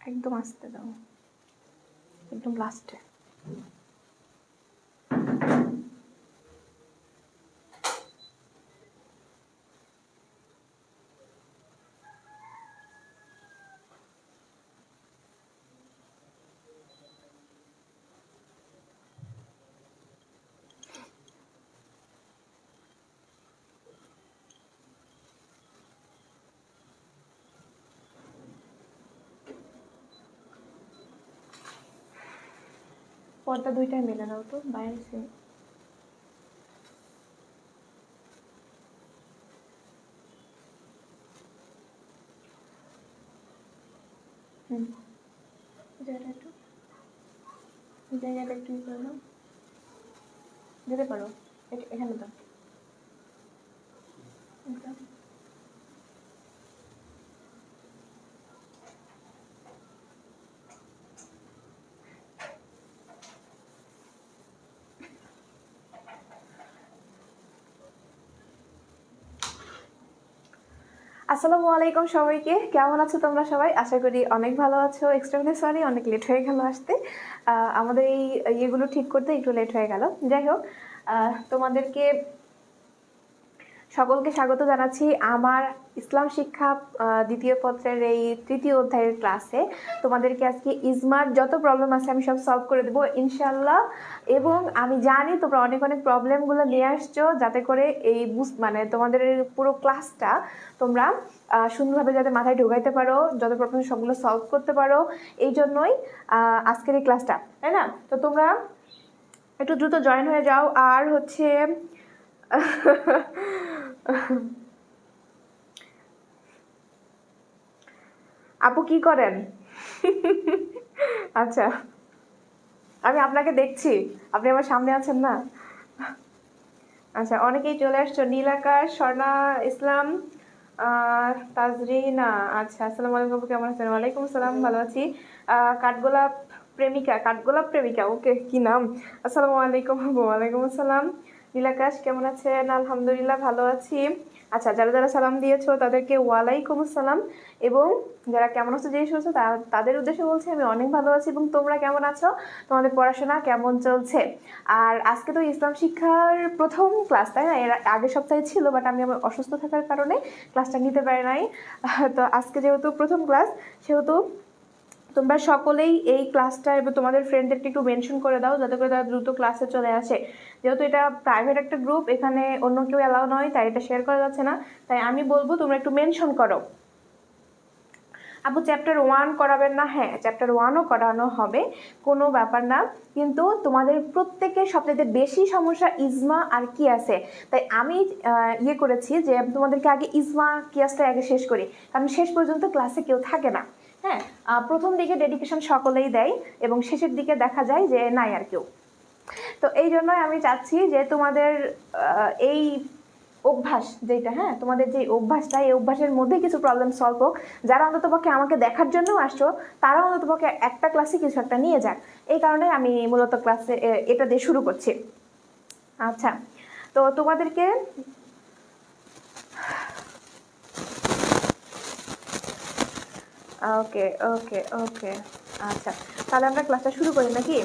একদম আস্তে দাও, একদম লাস্টে। পর্দা দুইটাই মেলে নাও তো, বাইরে সে জায়গাটা একটু করে দাও, যেতে পারো এখানে দাও। আসসালামু আলাইকুম সবাইকে, কেমন আছো তোমরা সবাই? আশা করি অনেক ভালো আছো। এক্সট্রিমলি সরি, অনেক লেট হয়ে গেল আসতে। আমাদের এই ইয়েগুলো ঠিক করতে একটু লেট হয়ে গেল। যাই হোক, তোমাদেরকে সকলকে স্বাগত জানাচ্ছি আমার ইসলাম শিক্ষা দ্বিতীয় পত্রের এই তৃতীয় অধ্যায়ের ক্লাসে। তোমাদেরকে আজকে ইজমার যত প্রবলেম আছে আমি সব সলভ করে দেবো ইনশাল্লাহ। এবং আমি জানি তোমরা অনেক অনেক প্রবলেমগুলো নিয়ে আসছো, যাতে করে এই মানে তোমাদের পুরো ক্লাসটা তোমরা সুন্দরভাবে যাতে মাথায় ঢোকাইতে পারো, যত প্রবলেম সবগুলো সলভ করতে পারো। এই জন্যই আজকের এই ক্লাসটা, তাই না? তো তোমরা একটু দ্রুত জয়েন হয়ে যাও। আর হচ্ছে আপু কি করেন? আচ্ছা, আমি আপনাকে দেখছি, আপনি আমার সামনে আছেন না? আচ্ছা, অনেকেই চলে আসছো। নীলাকাশ, স্বর্ণা ইসলাম, তাজরিনা। আচ্ছা, আসসালামু আলাইকুম, কেমন আছেন? ওয়ালাইকুম আসসালাম, ভালো আছি। কাঠগোলাপ প্রেমিকা, ওকে, কি নাম? আসসালামু আলাইকুম। ওয়ালাইকুম আসসালাম। নীলাকাশ কেমন আছেন? আলহামদুলিল্লাহ ভালো আছি। আচ্ছা, যারা যারা সালাম দিয়েছো তাদেরকে ওয়ালাইকুম আসসালাম। এবং যারা কেমন আছো জিজ্ঞেস করছো তাদের উদ্দেশ্যে বলছি আমি অনেক ভালো আছি। এবং তোমরা কেমন আছো? তোমাদের পড়াশোনা কেমন চলছে? আর আজকে তো ইসলাম শিক্ষার প্রথম ক্লাস, তাই না? এর আগের সপ্তাহে ছিল, বাট আমি আমার অসুস্থ থাকার কারণে ক্লাসটা নিতে পারি নাই। তো আজকে যেহেতু প্রথম ক্লাস, সেহেতু তোমরা সকলেই এই ক্লাসটা এবং তোমাদের ফ্রেন্ডদেরকে একটু মেনশন করে দাও, যাতে করে তারা দ্রুত ক্লাসে চলে আসে। যেহেতু এটা প্রাইভেট একটা গ্রুপ, এখানে অন্য কেউ অ্যালাউ নয়, তাই এটা শেয়ার করা যাচ্ছে না। তাই আমি বলবো তোমরা একটু মেনশন করো। আপু চ্যাপ্টার 1 করাবেন না? হ্যাঁ, চ্যাপ্টার 1ও করানো হবে, কোনো ব্যাপার না। কিন্তু তোমাদের প্রত্যেকের সবথেকে বেশি সমস্যা ইজমা আর কিয়াসে। তাই আমি ইয়ে করেছি যে তোমাদেরকে আগে ইজমা কিয়াসটা আগে শেষ করি, কারণ শেষ পর্যন্ত ক্লাসে কেউ থাকে না। হ্যাঁ, প্রথম দিকে ডেডিকেশন সকলেই দেয় এবং শেষের দিকে দেখা যায় যে নাই আর কেউ। তো এই জন্যই আমি চাচ্ছি যে তোমাদের এই অভ্যাস যেটা, হ্যাঁ, তোমাদের যে অভ্যাসটা, এই অভ্যাসের মধ্যে কিছু প্রবলেম সলভ হোক। যারা অন্ততপক্ষে আমাকে দেখার জন্য আসছো, তারা অন্ততপক্ষে একটা ক্লাসে কিছু একটা নিয়ে যাক। এই কারণে আমি মূলত ক্লাসে এটা দিয়ে শুরু করছি। আচ্ছা, তো তোমাদেরকে ওকে ওকে ওকে, আচ্ছা, তাহলে আমরা ক্লাসটা শুরু করি নাকি?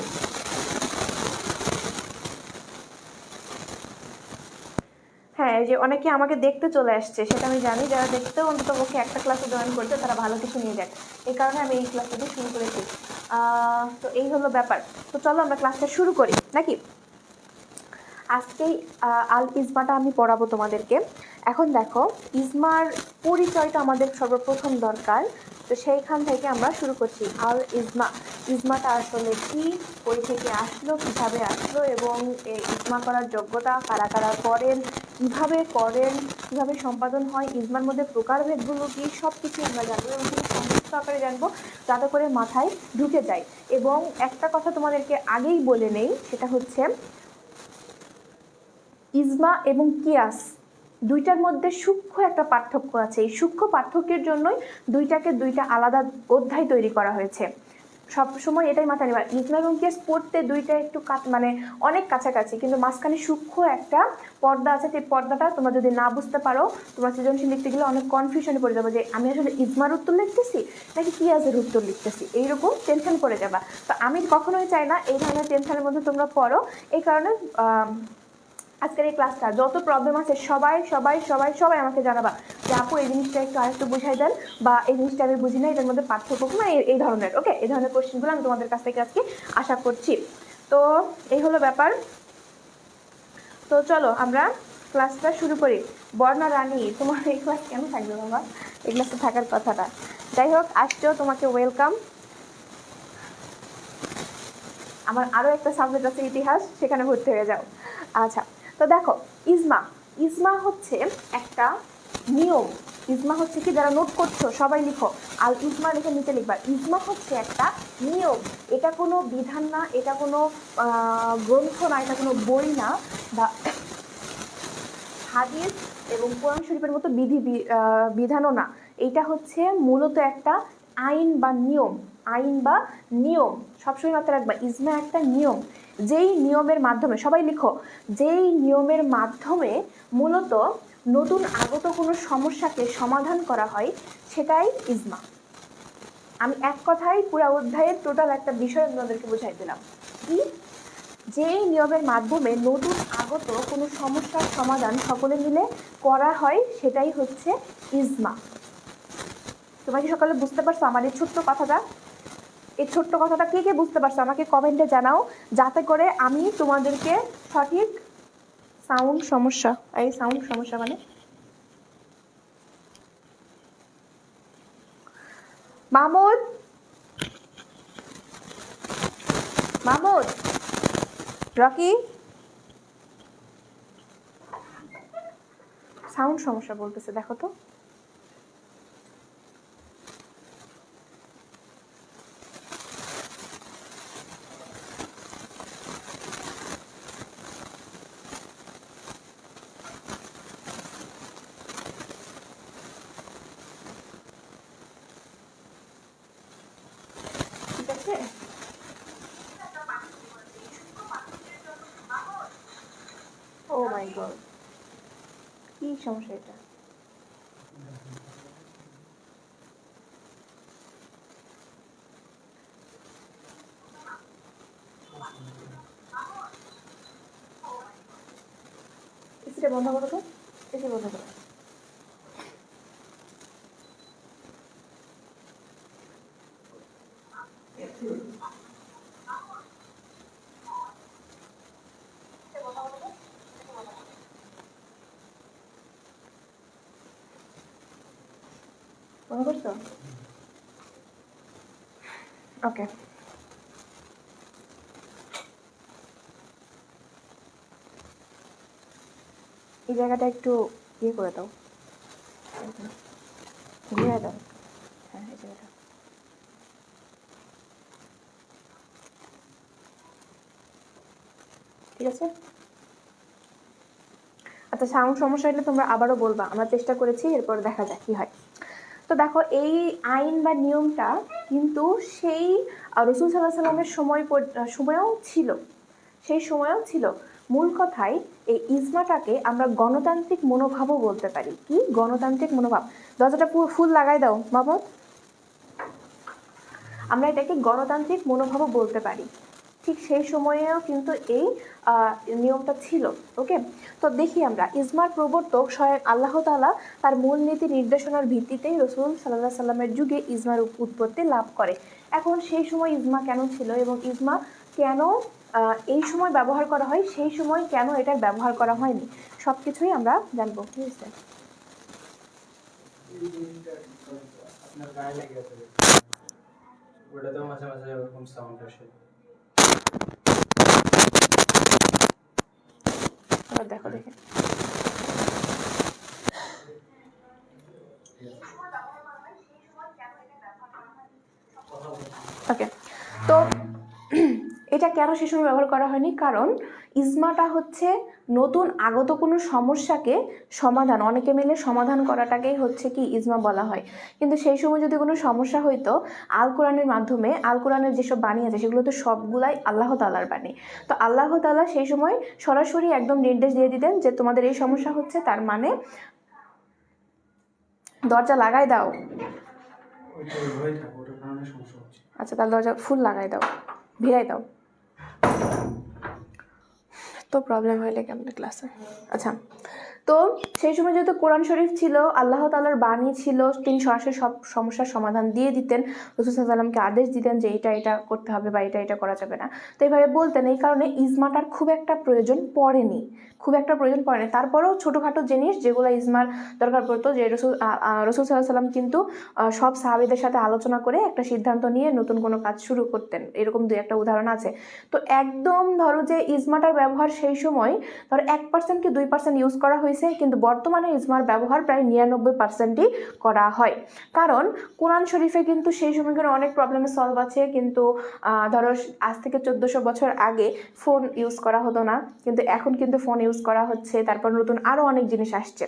হ্যাঁ, এই যে অনেকে আমাকে দেখতে চলে আসছে, সেটা আমি জানি। যারা দেখতেও অন্ততপক্ষে একটা ক্লাসে জয়েন করছে, তারা ভালো কিছু নিয়ে যায়। এই কারণে আমি এই ক্লাসটা দিয়ে শুরু করেছি। তো এই হলো ব্যাপার। তো চলো আমরা ক্লাসটা শুরু করি নাকি? আজকেই আল ইজমাটা আমি পড়াবো তোমাদেরকে। এখন দেখো, ইজমার পরিচয়টা আমাদের সর্বপ্রথম দরকার। তো সেইখান থেকে আমরা শুরু করছি। আল ইজমা, ইজমাটা আসলে কি, কই থেকে আসলো, কীভাবে আসলো, এবং এই ইজমা করার যোগ্যতা কারা কারা করেন, কীভাবে করেন, কীভাবে সম্পাদন হয়, ইজমার মধ্যে প্রকারভেদগুলো কী, সব কিছু আমরা জানবো এবং খুব সংক্ষিপ্ত আকারে জানবো, যাতে করে মাথায় ঢুকে যায়। এবং একটা কথা তোমাদেরকে আগেই বলে নেই, সেটা হচ্ছে ইজমা এবং কিয়াস দুইটার মধ্যে সূক্ষ্ম একটা পার্থক্য আছে। এই সূক্ষ্ম পার্থক্যের জন্যই দুইটাকে দুইটা আলাদা অধ্যায় তৈরি করা হয়েছে। সব সময় এটাই মাথায় নেবা, ইজমা এবং কিয়াস পড়তে দুইটা একটু মানে অনেক কাছাকাছি, কিন্তু মাঝখানে সূক্ষ্ম একটা পর্দা আছে। সেই পর্দাটা তোমরা যদি না বুঝতে পারো, তোমরা সৃজনশীল লিখতে গেলে অনেক কনফিউশনে পড়ে যাবো যে আমি আসলে ইজমার উত্তর লিখতেছি নাকি কিয়াসের উত্তর লিখতেছি, এইরকম টেনশন পড়ে যাবা। তো আমি কখনোই চাই না এই ধরনের টেনশনের মধ্যে তোমরা পড়ো। এই কারণে আজকের এই ক্লাসটা যত প্রবলেম আছে সবাই সবাই সবাই সবাই আমাকে জানাবা যে আপু এই জিনিসটা একটু আরেকটু বুঝাই দেন, বা এই জিনিসটা আমি বুঝি না, এটার মধ্যে পার্থক্য না, এই ধরনের ওকে, এই ধরনের কোশ্চেনগুলো আমি তোমাদের কাছ থেকে আজকে আশা করছি। তো এই হলো ব্যাপার। তো চলো আমরা ক্লাসটা শুরু করি। বর্ণা রানী, তোমার এই ক্লাস কেন থাকবে বাবা? এই ক্লাসে থাকার কথাটা, যাই হোক আসছো, তোমাকে ওয়েলকাম। আমার আরও একটা সাবজেক্ট আছে ইতিহাস, সেখানে ভর্তি হয়ে যাও। আচ্ছা, তো দেখো ইজমা, ইজমা হচ্ছে একটা নিয়ম। ইজমা হচ্ছে কি, যারা নোট করছো সবাই লিখো, আল ইজমা লিখে নিচে লিখবা। ইজমা হচ্ছে একটা নিয়ম, এটা কোনো বিধান না, এটা কোনো গ্রন্থ না, এটা কোনো বই না, বা হাদিস এবং কোরআন শরীফের মতো বিধানও না। এটা হচ্ছে মূলত একটা আইন বা নিয়ম, আইন বা নিয়ম। সবসময় মাথায় রাখবা, ইজমা একটা নিয়ম, যেই নিয়মের মাধ্যমে, সবাই লিখো, যেই নিয়মের মাধ্যমে মূলত নতুন আগত কোনো সমস্যাকে সমাধান করা হয়, সেটাই ইজমা। আমি এক কথায় পুরো অধ্যায়ের টোটাল একটা বিষয় আপনাদেরকে বুঝাই দিলাম। কি? যেই নিয়মের মাধ্যমে নতুন আগত কোনো সমস্যার সমাধান সকলে মিলে করা হয়, সেটাই হচ্ছে ইজমা। তোমরা কি সকালে বুঝতে পারছো আমার এই ছোট্ট কথাটা? এই ছোট্ট কথাটা কে কে বুঝতে পারছো আমাকে কমেন্টে জানাও, যাতে করে আমি তোমাদেরকে সঠিক সাউন্ড সমস্যা, এই সাউন্ড সমস্যা মানে মাহমুদ, মাহমুদ, রকি, সাউন্ড সমস্যা বলতেছে, দেখো তো। ঠিক আছে, ও মাই গড, কি সমস্যা এটা? এসিটা বন্ধ করো তো, এসি বন্ধ করো। বন্ধ করছো? ওকে, এই জায়গাটা একটু ইয়ে করে দাও, ঘুরে দাও। হ্যাঁ, এই জায়গাটা ঠিক আছে। আচ্ছা, সাউন্ড সমস্যা হলে তোমরা আবারও বলবা, আমরা চেষ্টা করেছি, এরপর দেখা যাক কি হয়। তো দেখো, এই আইন বা নিয়মটা কিন্তু সেই রসুল সাল্লাহ সাল্লামের সময়ও ছিল, সেই সময়ও ছিল। মূল কথায় এই ইজমাটাকে আমরা গণতান্ত্রিক মনোভাবও বলতে পারি। কি গণতান্ত্রিক মনোভাব? দরজাটা ফুল লাগাই দাও মাহমুদ। আমরা এটাকে গণতান্ত্রিক মনোভাবও বলতে পারি। ঠিক সেই সময়েও কিন্তু এই নিয়মটা ছিল। ওকে, তো দেখি আমরা ইজমার প্রবর্তক স্বয়ং আল্লাহ তাআলা তার মূলনীতি নির্দেশনার ভিত্তিতেই রসুল সাল্লাল্লাহু সাল্লামের যুগে ইজমার উৎপত্তি লাভ করে। এখন সেই সময় ইজমা কেন ছিল এবং ইজমা কেন এই সময় ব্যবহার করা হয়, সেই সময় কেন এটার ব্যবহার করা হয়নি, সব কিছুই আমরা জানবো। বুঝতে আপনার গায়ে লেগে আছে, ওটাতেও মাঝে মাঝে এরকম সাউন্ড আসে। দেখো, দেখে ওকে। তো এটা কেন সে সময় ব্যবহার করা হয়নি? কারণ ইজমাটা হচ্ছে নতুন আগত কোনো সমস্যাকে সমাধান, অনেকে মিলে সমাধান করাটাকেই হচ্ছে কি ইজমা বলা হয়। কিন্তু সেই সময় যদি কোনো সমস্যা হইতো, আল কোরআনের মাধ্যমে, আল কোরআনের যেসব বাণী আছে সেগুলো তো সবগুলাই আল্লাহ তাআলার বাণী। তো আল্লাহ তাআলা সেই সময় সরাসরি একদম নির্দেশ দিয়ে দিতেন যে তোমাদের এই সমস্যা হচ্ছে, তার মানে দরজা লাগাই দাও। ওইটা ওইভাবেই থাকো, ওটার কারণে সমস্যা হচ্ছে। আচ্ছা, তাহলে দরজা ফুল লাগাই দাও, ভিড়াই দাও, তো প্রবলেম হইলে কেমন ক্লাসে। আচ্ছা, তো সেই সময় যেহেতু কোরআন শরীফ ছিল, আল্লাহ তাআলার বাণী ছিল, তিনি সরাসরি সব সমস্যার সমাধান দিয়ে দিতেন। রাসূল সাল্লাল্লাহু আলাইহি ওয়াসাল্লামকে আদেশ দিতেন যে এটা করতে হবে বা এটা করা যাবে না। তো এইভাবে বলতেন, এই কারণে ইজমাটার খুব একটা প্রয়োজন পড়েনি। তারপরেও ছোটোখাটো জিনিস যেগুলো ইজমার দরকার পড়তো, যে রাসূল সাল্লাল্লাহু আলাইহি ওয়াসাল্লাম কিন্তু সব সাহাবীদের সাথে আলোচনা করে একটা সিদ্ধান্ত নিয়ে নতুন কোনো কাজ শুরু করতেন। এরকম 2-একটা উদাহরণ আছে। তো একদম ধরো যে ইজমাটার ব্যবহার সেই সময় ধরো 1% কি 2% ইউজ করা হয়েছে, কিন্তু বর্তমানে ইজমার ব্যবহার প্রায় 99%ই করা হয়। কারণ কোরআন শরীফে কিন্তু সেই সময়কার অনেক প্রবলেমের সলভ আছে, কিন্তু ধরো আজ থেকে 1400 বছর আগে ফোন ইউজ করা হতো না, কিন্তু এখন কিন্তু ফোন ইউজ করা হচ্ছে, তারপর নতুন আরও অনেক জিনিস আসছে।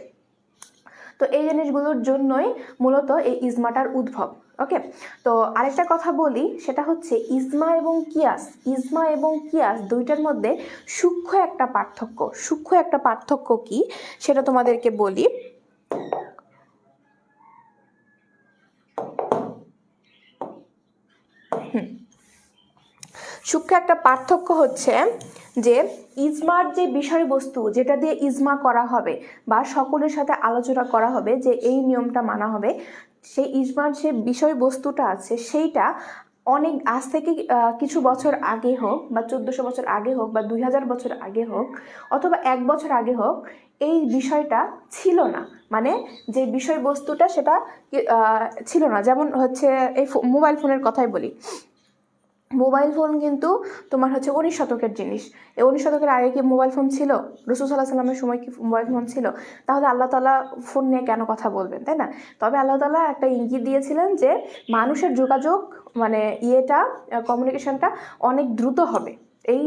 তো এই জিনিসগুলোর জন্যই মূলত এই ইজমাটার উদ্ভব। ওকে, তো আরেকটা কথা বলি, সেটা হচ্ছে ইজমা এবং কিয়াস দুইটার মধ্যে সূক্ষ্ম একটা পার্থক্য কি সেটা তোমাদেরকে বলি। সূক্ষ্ম একটা পার্থক্য হচ্ছে যে ইজমার যে বিষয়বস্তু, যেটা দিয়ে ইজমা করা হবে বা সকলের সাথে আলোচনা করা হবে যে এই নিয়মটা মানা হবে, সেই ইজমার যে বিষয়বস্তুটা আছে সেইটা অনেক আজ থেকে কিছু বছর আগে হোক, বা 1400 বছর আগে হোক, বা 2000 বছর আগে হোক, অথবা 1 বছর আগে হোক, এই বিষয়টা ছিল না। মানে যে বিষয়বস্তুটা সেটা ছিল না। যেমন হচ্ছে এই মোবাইল ফোনের কথাই বলি। মোবাইল ফোন কিন্তু তোমার হচ্ছে 19 শতকের জিনিস। এই 19 শতকের আগে কি মোবাইল ফোন ছিল? রাসূল সাল্লাল্লাহু আলাইহি ওয়াসাল্লামের সময় কি মোবাইল ফোন ছিল? তাহলে আল্লাহ তাআলা ফোন নিয়ে কেন কথা বলবেন, তাই না? তবে আল্লাহ তাআলা একটা ইঙ্গিত দিয়েছিলেন যে মানুষের যোগাযোগ, মানে কমিউনিকেশনটা অনেক দ্রুত হবে। এই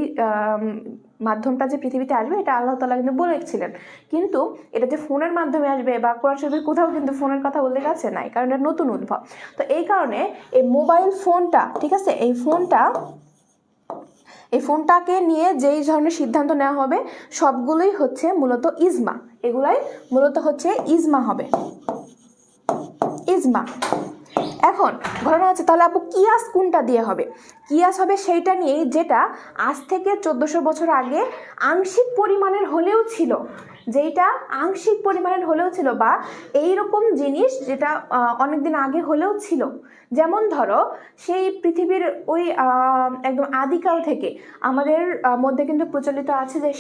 মাধ্যমটা যে পৃথিবীতে আসবে, এটা আল্লাহ তাআলা কিন্তু বলেছিলেন। কিন্তু এটা যে ফোনের মাধ্যমে আসবে বা কোরআন শরীফের কোথাও কিন্তু ফোনের কথা উল্লেখ আছে নাই, কারণ এটা নতুন উদ্ভব। তো এই কারণে এই মোবাইল ফোনটা, ঠিক আছে, এই ফোনটাকে নিয়ে যেই ধরনের সিদ্ধান্ত নেওয়া হবে সবগুলোই হচ্ছে মূলত ইজমা। এগুলাই মূলত হচ্ছে ইজমা হবে, ইজমা। এখন ঘটনা হচ্ছে, তাহলে আপু কিয়াস কোনটা দিয়ে হবে? কিয়াস হবে সেইটা নিয়েই যেটা আজ থেকে 1400 বছর আগে আংশিক পরিমাণের হলেও ছিল, বা এইরকম জিনিস যেটা অনেকদিন আগে হলেও ছিল। যেমন ধরো সেই পৃথিবীর ওই একদম আদিকাল থেকে আমাদের মধ্যে কিন্তু প্রচলিত আছে যে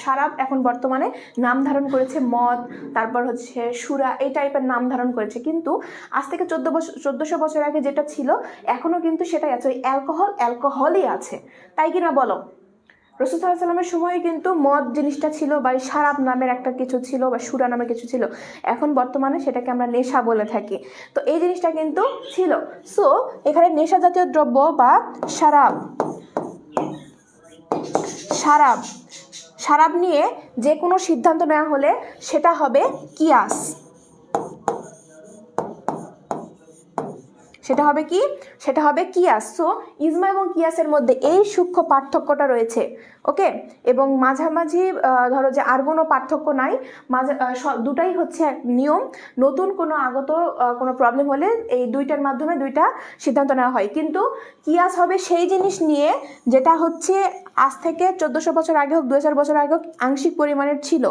সারাপ এখন বর্তমানে নাম ধারণ করেছে মদ, তারপর হচ্ছে সুরা, এই টাইপের নাম ধারণ করেছে। কিন্তু আজ থেকে 1400 বছর আগে যেটা ছিল এখনো কিন্তু সেটাই আছে, ওই অ্যালকোহলই আছে, তাই কিনা বলো? রাসূল সাল্লাল্লাহু আলাইহি ওয়াসাল্লামের সময় কিন্তু মদ জিনিসটা ছিল, বা শারাব নামের একটা কিছু ছিল, বা সুরা নামের কিছু ছিল। এখন বর্তমানে সেটাকে আমরা নেশা বলে থাকি। তো এই জিনিসটা কিন্তু ছিল। সো এখানে নেশা জাতীয় দ্রব্য বা শারাব নিয়ে যে কোনো সিদ্ধান্ত নেওয়া হলে সেটা হবে কিয়াস। সেটা হবে কিয়াস। সো ইজমা এবং কিয়াসের মধ্যে এই সূক্ষ্ম পার্থক্যটা রয়েছে। ওকে, এবং মাঝামাঝি ধরো যে আর কোনো পার্থক্য নাই, দুটাই হচ্ছে এক নিয়ম। নতুন কোনো আগত কোনো প্রবলেম হলে এই দুইটার মাধ্যমে দুইটা সিদ্ধান্ত নেওয়া হয়। কিন্তু কিয়াস হবে সেই জিনিস নিয়ে যেটা হচ্ছে আজ থেকে 1400 বছর আগে হোক, 2000 বছর আগে হোক, আংশিক পরিমাণের ছিল,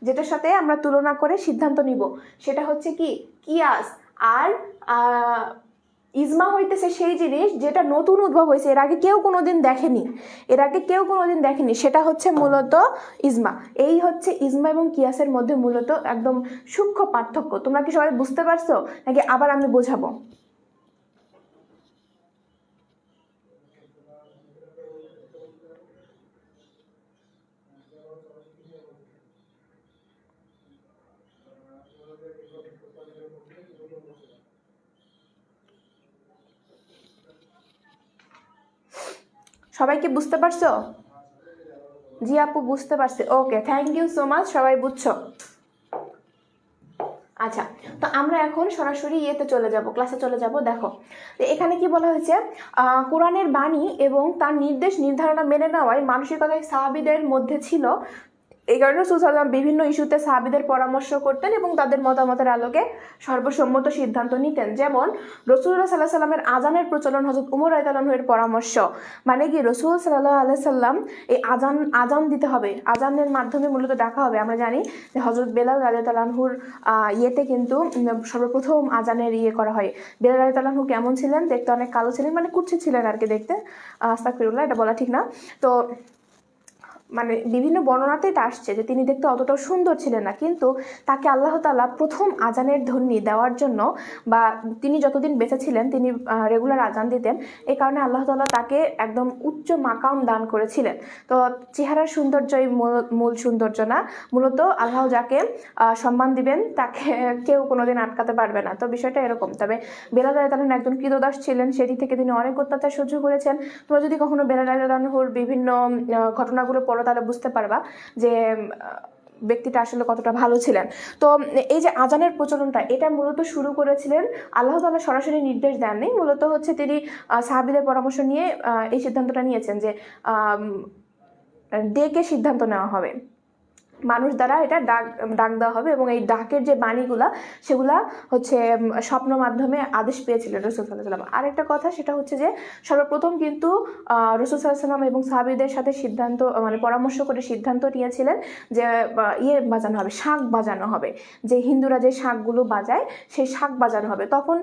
যেটার সাথে আমরা তুলনা করে সিদ্ধান্ত নিব, সেটা হচ্ছে কি কিয়াস। আর ইজমা হইতেছে সেই জিনিস যেটা নতুন উদ্ভব হয়েছে, এর আগে কেউ কোনোদিন দেখেনি, সেটা হচ্ছে মূলত ইজমা। এই হচ্ছে ইজমা এবং কিয়াসের মধ্যে মূলত একদম সূক্ষ্ম পার্থক্য। তোমরা কি সবাই বুঝতে পারছো, নাকি আবার আমি বোঝাবো? সবাই কি বুঝতে পারছো? জি আপু বুঝতে পারছি, okay thank you so much, সবাই বুঝছো। আচ্ছা, তো আমরা এখন সরাসরি চলে যাব, ক্লাসে চলে যাব। দেখো তো এখানে কি বলা হয়েছে, কোরআনের বাণী এবং তার নির্দেশ নির্ধারণা মেনে নেওয়ায় মানসিকতায় সাহাবীদের মধ্যে ছিল। এই কারণে রাসূল সাল্লাল্লাহু আলাইহি ওয়াসাল্লাম বিভিন্ন ইস্যুতে সাহাবীদের পরামর্শ করতেন এবং তাদের মতামতের আলোকে সর্বসম্মত সিদ্ধান্ত নিতেন। যেমন রাসূলুল্লাহ সাল্লাল্লাহু আলাইহি সাল্লামের আজানের প্রচলন হযরত ওমর রাদিয়াল্লাহু আনহুর পরামর্শ, মানে কি রাসূল সাল্লাল্লাহু আলাইহি সাল্লাম এই আজান দিতে হবে, আজানের মাধ্যমে মূলত ডাকা হবে। আমরা জানি যে হযরত বেলাল রাদিয়াল্লাহু আনহুর ইয়েতে কিন্তু সর্বপ্রথম আজানের করা হয়। বেলাল রাদিয়াল্লাহু আনহু কেমন ছিলেন? দেখতে অনেক কালো ছিলেন, মানে কুৎসিত ছিলেন আর কি দেখতে, আস্তাগফিরুল্লাহ, এটা বলা ঠিক না। তো মানে বিভিন্ন বর্ণনাতে এটা আসছে যে তিনি দেখতে অতটাও সুন্দর ছিলেন না, কিন্তু তাকে আল্লাহ তাআলা প্রথম আজানের ধ্বনি দেওয়ার জন্য, বা তিনি যতদিন বেঁচে ছিলেন তিনি রেগুলার আজান দিতেন, এই কারণে আল্লাহ তাআলা তাকে একদম উচ্চ মাকাম দান করেছিলেন। তো চেহারার সৌন্দর্যই মূল সৌন্দর্য না, মূলত আল্লাহ যাকে সম্মান দিবেন তাকে কেউ কোনোদিন আটকাতে পারবে না। তো বিষয়টা এরকম। তবে বেলাল রাদিয়াল্লাহু আনহু একজন ক্রীতদাস ছিলেন, সেদিক থেকে তিনি অনেক অত্যাচার সহ্য করেছেন। তোমরা যদি কখনো বেলাল রাদিয়াল্লাহু আনহুর বিভিন্ন ঘটনাগুলো পড়ো তাহলে বুঝতে পারবা যে ব্যক্তিটা আসলে কতটা ভালো ছিলেন। তো এই যে আজানের প্রচলনটা, এটা মূলত শুরু করেছিলেন আল্লাহ তাআলা, সরাসরি নির্দেশ দেননি, মূলত হচ্ছে তিনি সাহাবীদের পরামর্শ নিয়ে এই সিদ্ধান্তটা নিয়েছেন যে ডেকে সিদ্ধান্ত নেওয়া হবে, মানুষ দ্বারা এটা ডাক দেওয়া হবে, এবং এই ডাকের যে বাণীগুলা সেগুলা হচ্ছে স্বপ্ন মাধ্যমে আদেশ পেয়েছিলেন রাসূল সাল্লাল্লাহু আলাইহি ওয়াসাল্লাম। আরেকটা কথা সেটা হচ্ছে যে সর্বপ্রথম কিন্তু রাসূল সাল্লাল্লাহু আলাইহি ওয়াসাল্লাম এবং সাহাবীদের সাথে সিদ্ধান্ত মানে পরামর্শ করে সিদ্ধান্ত নিয়েছিলেন যে বাজানো হবে, শাঁখ বাজানো হবে, যে হিন্দুরা যে শাঁখগুলো বাজায় সেই শাঁখ বাজানো হবে। তখন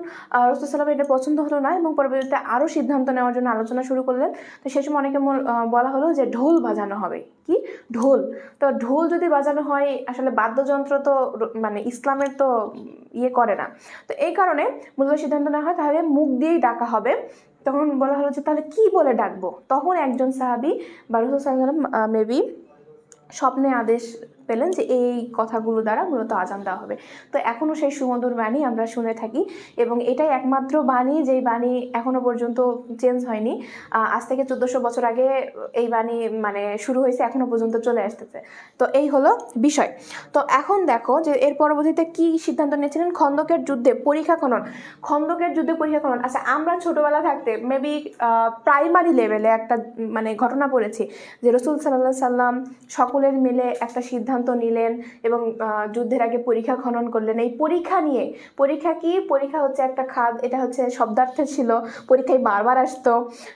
রাসূল সাল্লাল্লাহু আলাইহি ওয়াসাল্লাম এটা পছন্দ হলো না এবং পরবর্তীতে আরও সিদ্ধান্ত নেওয়ার জন্য আলোচনা শুরু করলেন। তো সেই সময় অনেকে বলা হলো যে ঢোল বাজানো হবে। কি ঢোল? তো ঢোল যদি বাজানো হয়, আসলে বাদ্যযন্ত্র তো মানে ইসলামের তো করে না, তো এই কারণে মূলত সিদ্ধান্ত নেওয়া হয় তাহলে মুখ দিয়েই ডাকা হবে। তখন বলা হলো যে তাহলে কি বলে ডাকবো? তখন একজন সাহাবী বা রাসূল সাল্লাল্লাহু আলাইহি ওয়াসাল্লাম মেবি স্বপ্নে আদেশ পেলেন যে এই কথাগুলো দ্বারা মূলত আজান দেওয়া হবে। তো এখনও সেই সুমধুর বাণী আমরা শুনে থাকি, এবং এটাই একমাত্র বাণী যেই বাণী এখনও পর্যন্ত চেঞ্জ হয়নি। আজ থেকে 1400 বছর আগে এই বাণী মানে শুরু হয়েছে, এখনও পর্যন্ত চলে আসতেছে। তো এই হলো বিষয়। তো এখন দেখো যে এর পরবর্তীতে কি সিদ্ধান্ত নিয়েছিলেন, খন্দকের যুদ্ধে পরীক্ষা খনন। খন্দকের যুদ্ধে পরীক্ষা খনন, আচ্ছা আমরা ছোটোবেলা থাকতে মেবি প্রাইমারি লেভেলে একটা মানে ঘটনা পড়েছি যে রাসূল সাল্লাল্লাহু আলাইহি সাল্লাম সকলের মিলে একটা সিদ্ধান্ত নিলেন এবং যুদ্ধের আগে পরীক্ষা খনন করলেন। এই পরীক্ষা নিয়ে, পরীক্ষা কি? পরীক্ষা হচ্ছে একটা খাদ, এটা হচ্ছে শব্দার্থে ছিল, পরীক্ষায় বারবার আসতো।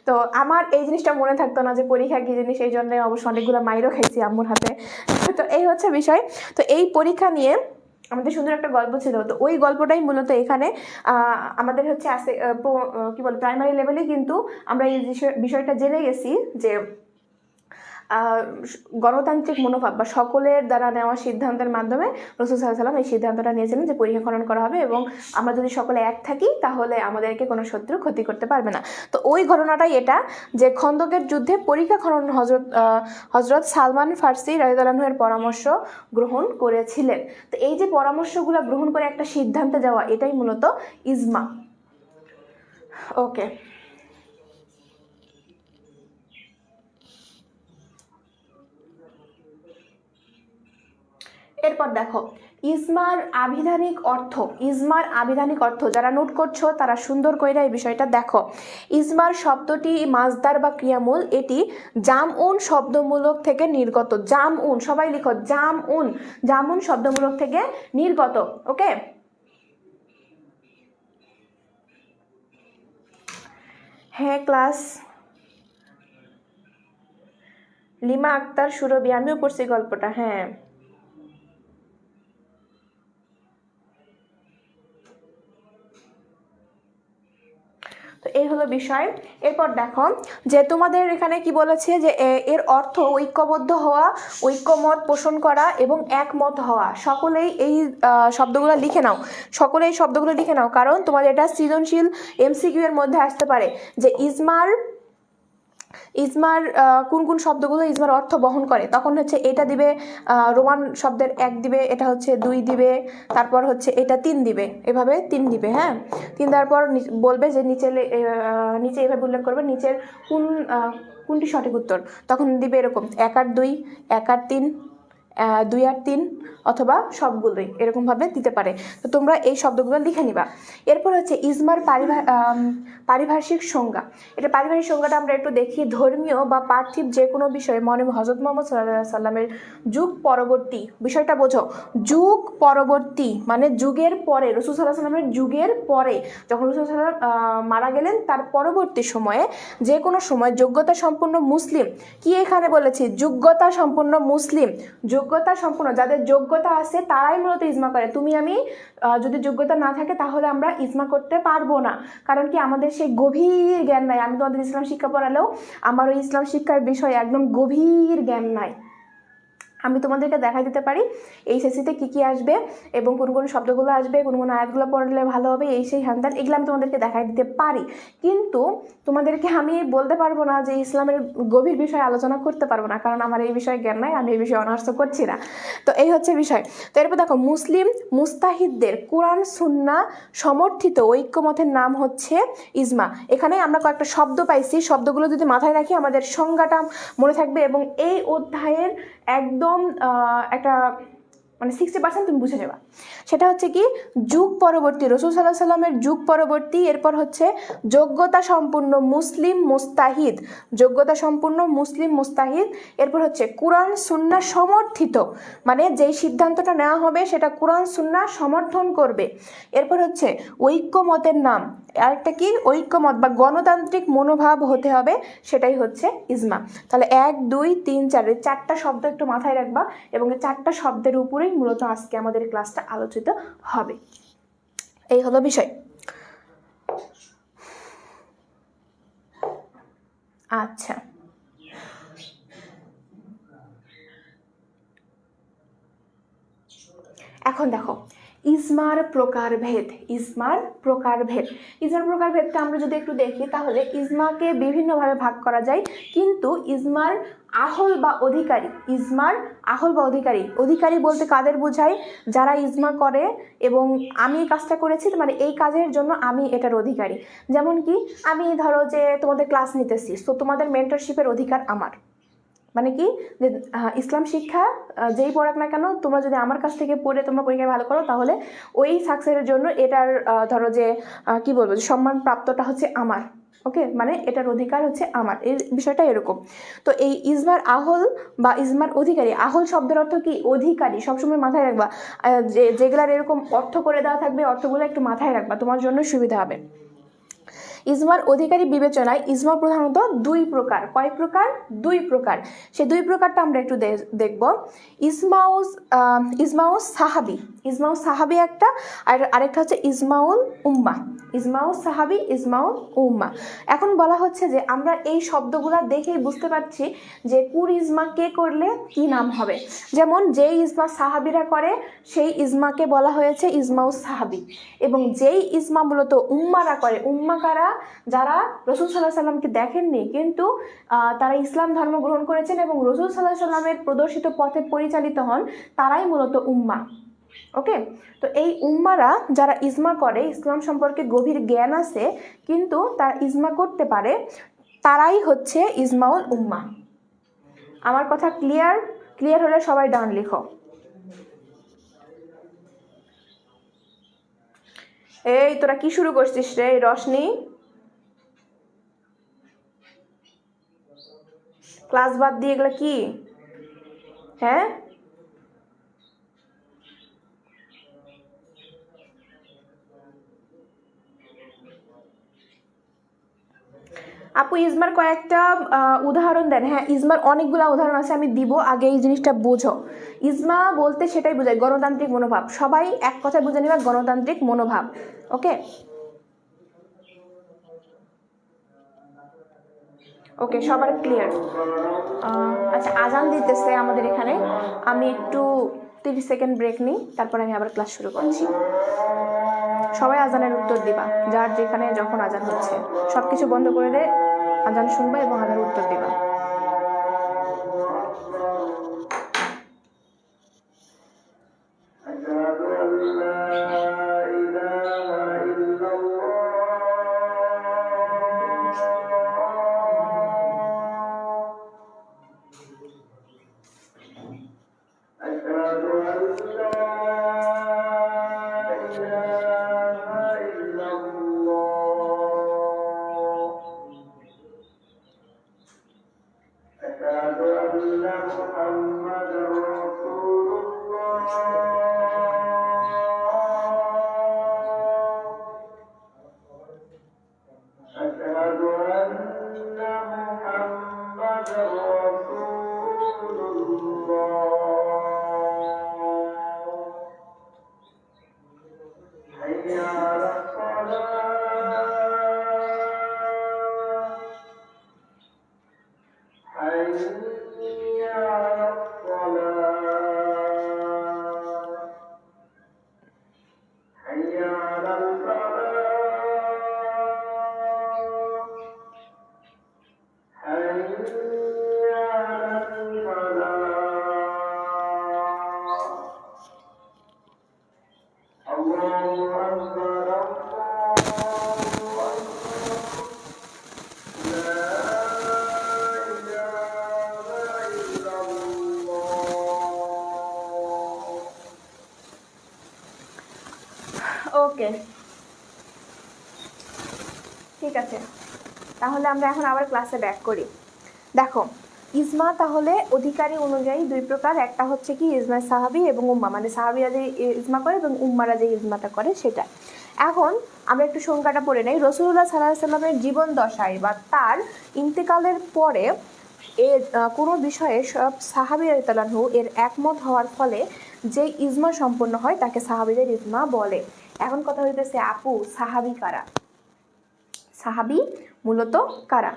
তো আমার এই জিনিসটা মনে থাকতো না যে পরীক্ষা কি জিনিস, এই জন্য অবশ্য অনেকগুলো মাইরও খাইছি আম্মুর হাতে। তো এই হচ্ছে বিষয়। তো এই পরীক্ষা নিয়ে আমাদের সুন্দর একটা গল্প ছিল। তো ওই গল্পটাই মূলত এখানে আমাদের হচ্ছে কি বলে প্রাইমারি লেভেলে কিন্তু আমরা এই বিষয়টা জেনে গেছি যে গণতান্ত্রিক মনোভাব বা সকলের দ্বারা নেওয়া সিদ্ধান্তের মাধ্যমে রাসূল সাল্লাল্লাহু আলাইহি ওয়াসাল্লাম এই সিদ্ধান্তটা নিয়েছিলেন যে পরীক্ষা খনন করা হবে, এবং আমরা যদি সকলে এক থাকি তাহলে আমাদেরকে কোনো শত্রু ক্ষতি করতে পারবে না। তো ওই ঘটনাটাই এটা যে খন্দকের যুদ্ধে পরীক্ষা খনন হযরত সালমান ফার্সি রাদিয়াল্লাহু আনহু এর পরামর্শ গ্রহণ করেছিলেন। তো এই যে পরামর্শগুলো গ্রহণ করে একটা সিদ্ধান্তে যাওয়া, এটাই মূলত ইজমা। ওকে, এরপর দেখো ইজমার আবিধানিক অর্থ। ইজমার আবিধানিক অর্থ যারা নোট করছো তারা সুন্দর কইরা এই বিষয়টা দেখো। ইজমার শব্দটি মাজদার বা ক্রিয়ামূল, এটি জামউন শব্দমূলক থেকে নির্গত। জামউন, সবাই লিখো জামউন, জামউন শব্দমূলক থেকে নির্গত। ওকে, হ্যাঁ ক্লাস লিমা আক্তার সুরভি, আমিও পড়ছি গল্পটা। হ্যাঁ, তো এই হলো বিষয়। এরপর দেখো যে তোমাদের এখানে কি বলেছে যে এর অর্থ ঐক্যবদ্ধ হওয়া, ঐক্যমত পোষণ করা এবং একমত হওয়া। সকলেই এই শব্দগুলো লিখে নাও, সকলেই এই শব্দগুলো লিখে নাও, কারণ তোমাদের এটা সৃজনশীল এমসিকিউ এর মধ্যে আসতে পারে যে ইজমার ইজমার কোন কোন শব্দগুলো ইজমার অর্থ বহন করে, তখন হচ্ছে এটা দিবে রোমান শব্দের 1 দিবে, এটা হচ্ছে 2 দিবে, তারপর হচ্ছে এটা 3 দিবে, এভাবে 3 দিবে। হ্যাঁ, 3 দেওয়ার পর বলবে যে নিচে এভাবে উল্লেখ করবে নিচের কোনটি সঠিক উত্তর, তখন দিবে এরকম 1 আর 2, 1 আর 3, 2 আর 3, অথবা সবগুলোই এরকমভাবে দিতে পারে। তো তোমরা এই শব্দগুলো লিখে নিবা। এরপর হচ্ছে ইজমার পারিভাষিক সংজ্ঞা। এটা পারিভাষিক সংজ্ঞাটা আমরা একটু দেখি। ধর্মীয় বা পার্থিব যে কোনো বিষয়ে মনে হযরত মুহাম্মদ সাল্লাল্লাহু আলাইহি সাল্লামের যুগ পরবর্তী, বিষয়টা বোঝো, যুগ পরবর্তী মানে যুগের পরে, রাসূল সাল্লাল্লাহু আলাইহি সাল্লামের যুগের পরে, যখন রাসূল সাল্লাল্লাহু আলাইহি সাল্লাম মারা গেলেন তার পরবর্তী সময়ে যে কোনো সময় যোগ্যতা সম্পন্ন মুসলিম, কি এখানে বলেছি যোগ্যতা সম্পন্ন মুসলিম, যোগ্যতা সম্পন্ন, যাদের যোগ্যতা আছে তারাই মূলত ইজমা করে। তুমি আমি যদি যোগ্যতা না থাকে তাহলে আমরা ইজমা করতে পারবো না, কারণ কি আমাদের সেই গভীর জ্ঞান নাই। আমি তোমাদের ইসলাম শিক্ষা পড়ালেও আমার ওই ইসলাম শিক্ষার বিষয়ে একদম গভীর জ্ঞান নাই। আমি তোমাদেরকে দেখাই দিতে পারি এইচএসসিতে কী কী আসবে এবং কোন কোন শব্দগুলো আসবে, কোন কোন আয়াতগুলো পড়লে ভালো হবে, এই সেই হ্যান্দান, এগুলো আমি তোমাদেরকে দেখাই দিতে পারি। কিন্তু তোমাদেরকে আমি বলতে পারবো না যে ইসলামের গভীর বিষয়ে আলোচনা করতে পারবো না, কারণ আমার এই বিষয়ে জ্ঞান নাই, আমি এই বিষয়ে অনার্সও করছি না। তো এই হচ্ছে বিষয়। তো এরপর দেখো, মুসলিম মুস্তাহিদদের কোরআন সুন্নাহ সমর্থিত ঐক্যমতের নাম হচ্ছে ইজমা। এখানে আমরা কয়েকটা শব্দ পাইছি, শব্দগুলো যদি মাথায় রাখি আমাদের সংজ্ঞাটা মনে থাকবে এবং এই অধ্যায়ের একদম একটা মানে 60% তুমি বুঝে যাবা। সেটা হচ্ছে কি যুগ পরবর্তী, রাসূল সাল্লাল্লাহু আলাইহি সাল্লামের যুগ পরবর্তী, এরপর হচ্ছে যোগ্যতা সম্পূর্ণ মুসলিম মুস্তাহিদ, যোগ্যতা সম্পূর্ণ মুসলিম মুস্তাহিদ, এরপর হচ্ছে কোরআন সুন্নাহ সমর্থিত, মানে যেই সিদ্ধান্তটা নেওয়া হবে সেটা কোরআন সুন্নাহ সমর্থন করবে। এরপর হচ্ছে ঐক্যমতের নাম, আরেকটা কি ঐক্যমত বা গণতান্ত্রিক মনোভাব হতে হবে, সেটাই হচ্ছে ইজমা। তাহলে 1 2 3 4 এই 4টা শব্দ একটু মাথায় রাখবা এবং এই 4টা শব্দের উপরেই মূলত আজকে আমাদের ক্লাসটা আলোচিত হবে। এই হলো বিষয়। আচ্ছা, এখন দেখো ইজমার প্রকারভেদ। ইজমার প্রকারভেদটা আমরা যদি একটু দেখি তাহলে ইজমাকে বিভিন্নভাবে ভাগ করা যায়, কিন্তু ইজমার আহল বা অধিকারী, ইজমার আহল বা অধিকারী বলতে কাদের বোঝায়, যারা ইজমা করে এবং আমি এই কাজটা করেছি মানে এই কাজের জন্য আমি এটার অধিকারী। যেমন কি আমি ধরো যে তোমাদের ক্লাস নিতেছি, তো তোমাদের মেন্টরশিপের অধিকার আমার, মানে কি যে ইসলাম শিক্ষা যেই পড়াক না কেন তোমরা যদি আমার কাছ থেকে পড়ে তোমরা পরীক্ষায় ভালো করো তাহলে ওই সাকসেসের জন্য এটার ধরো যে কি বলবো যে সম্মান প্রাপ্তটা হচ্ছে আমার। ওকে, মানে এটার অধিকার হচ্ছে আমার, এই বিষয়টা এরকম। তো এই ইজমার আহল বা ইজমার অধিকারী, আহল শব্দের অর্থ কি অধিকারী, সবসময় মাথায় রাখবা। যেগুলার এরকম অর্থ করে দেওয়া থাকবে অর্থগুলো একটু মাথায় রাখবা, তোমার জন্য সুবিধা হবে। ইজমার অধিকারী বিবেচনায় ইজমা প্রধানত 2 প্রকার। কয় প্রকার? 2 প্রকার। সেই 2 প্রকারটা আমরা একটু দেখব। ইজমাউস সাহাবি একটা, আর আরেকটা হচ্ছে ইজমাউল উম্মাহ। ইজমাউস সাহাবি, ইজমাউল উম্মাহ। এখন বলা হচ্ছে যে আমরা এই শব্দগুলা দেখেই বুঝতে পারছি যে কুর ইজমা কে করলে কি নাম হবে। যেমন যেই ইজমা সাহাবিরা করে সেই ইজমাকে বলা হয়েছে ইজমাউস সাহাবি, এবং যেই ইজমা মূলত উম্মারা করে, উম্মা কারা, যারা রাসূল সাল্লাল্লাহু আলাইহি সাল্লামকে দেখেননি কিন্তু তারা ইসলাম ধর্ম গ্রহণ করেছেন এবং রাসূল সাল্লাল্লাহু আলাইহি সাল্লামের প্রদর্শিত পথে পরিচালিত হন, তারাই মূলত উম্মা। ওকে, তো এই উম্মারা যারা ইজমা করে, ইসলাম সম্পর্কে গভীর জ্ঞান আছে কিন্তু তারা ইজমা করতে পারে, তারাই হচ্ছে ইজমাউল উম্মা। আমার কথা ক্লিয়ার হলে সবাই ডান লিখো। এই তোরা কি শুরু করছিস রে রশনি? ক্লাস বাদ দিয়ে এগুলো কি? হ্যাঁ, আপু ইজমার কয়েকটা উদাহরণ দেন। হ্যাঁ, ইজমার অনেকগুলো উদাহরণ আছে, আমি দিব, আগে এই জিনিসটা বোঝো। ইজমা বলতে সেটাই বোঝায় গণতান্ত্রিক মনোভাব। সবাই এক কথায় বুঝে নিবা, গণতান্ত্রিক মনোভাব। ওকে ওকে, সবার ক্লিয়ার? আচ্ছা, আজান দিতেছে আমাদের এখানে, আমি একটু 30 সেকেন্ড ব্রেক নিই, তারপরে আমি আবার ক্লাস শুরু করছি। সবাই আজানের উত্তর দিবা, যার যেখানে যখন আজান হচ্ছে। সব কিছু বন্ধ করে দে, আজান শুনবা এবং আজানের উত্তর দিবা। ওকে, ঠিক আছে, তাহলে আমরা এখন আবার ক্লাসে ব্যাক করি। দেখো, ইজমা তাহলে অধিকারী অনুযায়ী দুই প্রকার, একটা হচ্ছে কি ইজমা সাহাবি এবং উম্মা, মানে সাহাবিরা যে ইজমা করে এবং উম্মারা যে ইজমাটা করে সেটা। এখন আমরা একটু সংখ্যাটা পড়ে নেই। রাসূলুল্লাহ সাল্লাল্লাহু আলাইহি সাল্লামের জীবন দশায় বা তার ইন্তেকালের পরে কোনো বিষয়ে সব সাহাবী রাদিয়াল্লাহু এর একমত হওয়ার ফলে যে ইজমা সম্পন্ন হয় তাকে সাহাবীদের ইজমা বলে। এখন কথা হইতেছে, আপু সাহাবী কারা? সাহাবী মূলত কারা?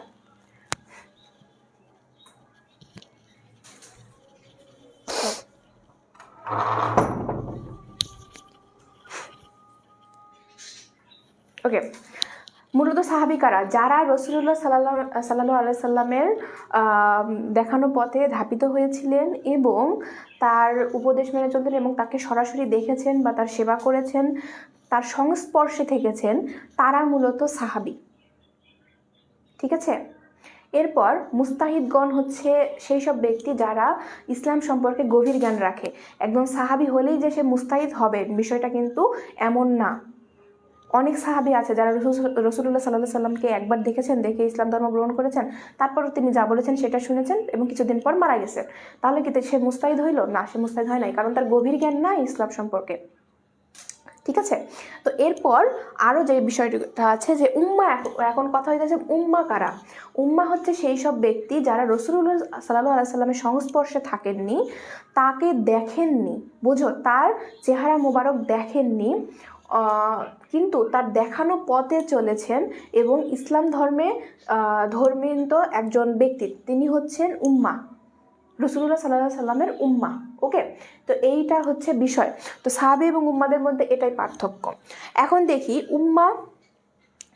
ওকে, মূলত সাহাবী কারা? যারা রাসূলুল্লাহ সাল্লাল্লাহু আলাইহি সাল্লামের দেখানো পথে ধাপিত হয়েছিলেন এবং তার উপদেশ মেনে চলতেন এবং তাকে সরাসরি দেখেছেন বা তার সেবা করেছেন, তার সংস্পর্শে থেকেছেন, তারা মূলত সাহাবী। ঠিক আছে? এরপর মুস্তাহিদগণ হচ্ছে সেই সব ব্যক্তি যারা ইসলাম সম্পর্কে গভীর জ্ঞান রাখে। একদম সাহাবী হলেই যে সে মুস্তাহিদ হবে বিষয়টা কিন্তু এমন না। অনেক সাহাবী আছে যারা রাসূলুল্লাহ সাল্লাল্লাহু আলাইহি সাল্লামকে একবার দেখেছেন, দেখে ইসলাম ধর্ম গ্রহণ করেছেন, তারপরও তিনি যা বলেছেন সেটা শুনেছেন এবং কিছুদিন পর মারা গেছেন। তাহলে কি সে মুস্তাহিদ হইল? না, সে মুস্তাহিদ হয় নাই, কারণ তার গভীর জ্ঞান নাই ইসলাম সম্পর্কে। ঠিক আছে? তো এরপর আরও যে বিষয়টা আছে যে উম্মা, এখন কথা হইতেছে উম্মা কারা? উম্মা হচ্ছে সেই সব ব্যক্তি যারা রাসূলুল্লাহ সাল্লাল্লাহু আলাইহি সাল্লামের সংস্পর্শে থাকেননি, তাকে দেখেননি, বুঝো, তার চেহারা মোবারক দেখেননি, কিন্তু তার দেখানো পথে চলেছেন এবং ইসলাম ধর্মে ধর্মীয় একজন ব্যক্তি, তিনি হচ্ছেন উম্মা, রাসূলুল্লাহ সাল্লাল্লাহু আলাইহি সাল্লামের উম্মা। ওকে, তো এইটা হচ্ছে বিষয়। তো সাহাবী এবং উম্মাদের মধ্যে এটাই পার্থক্য। এখন দেখি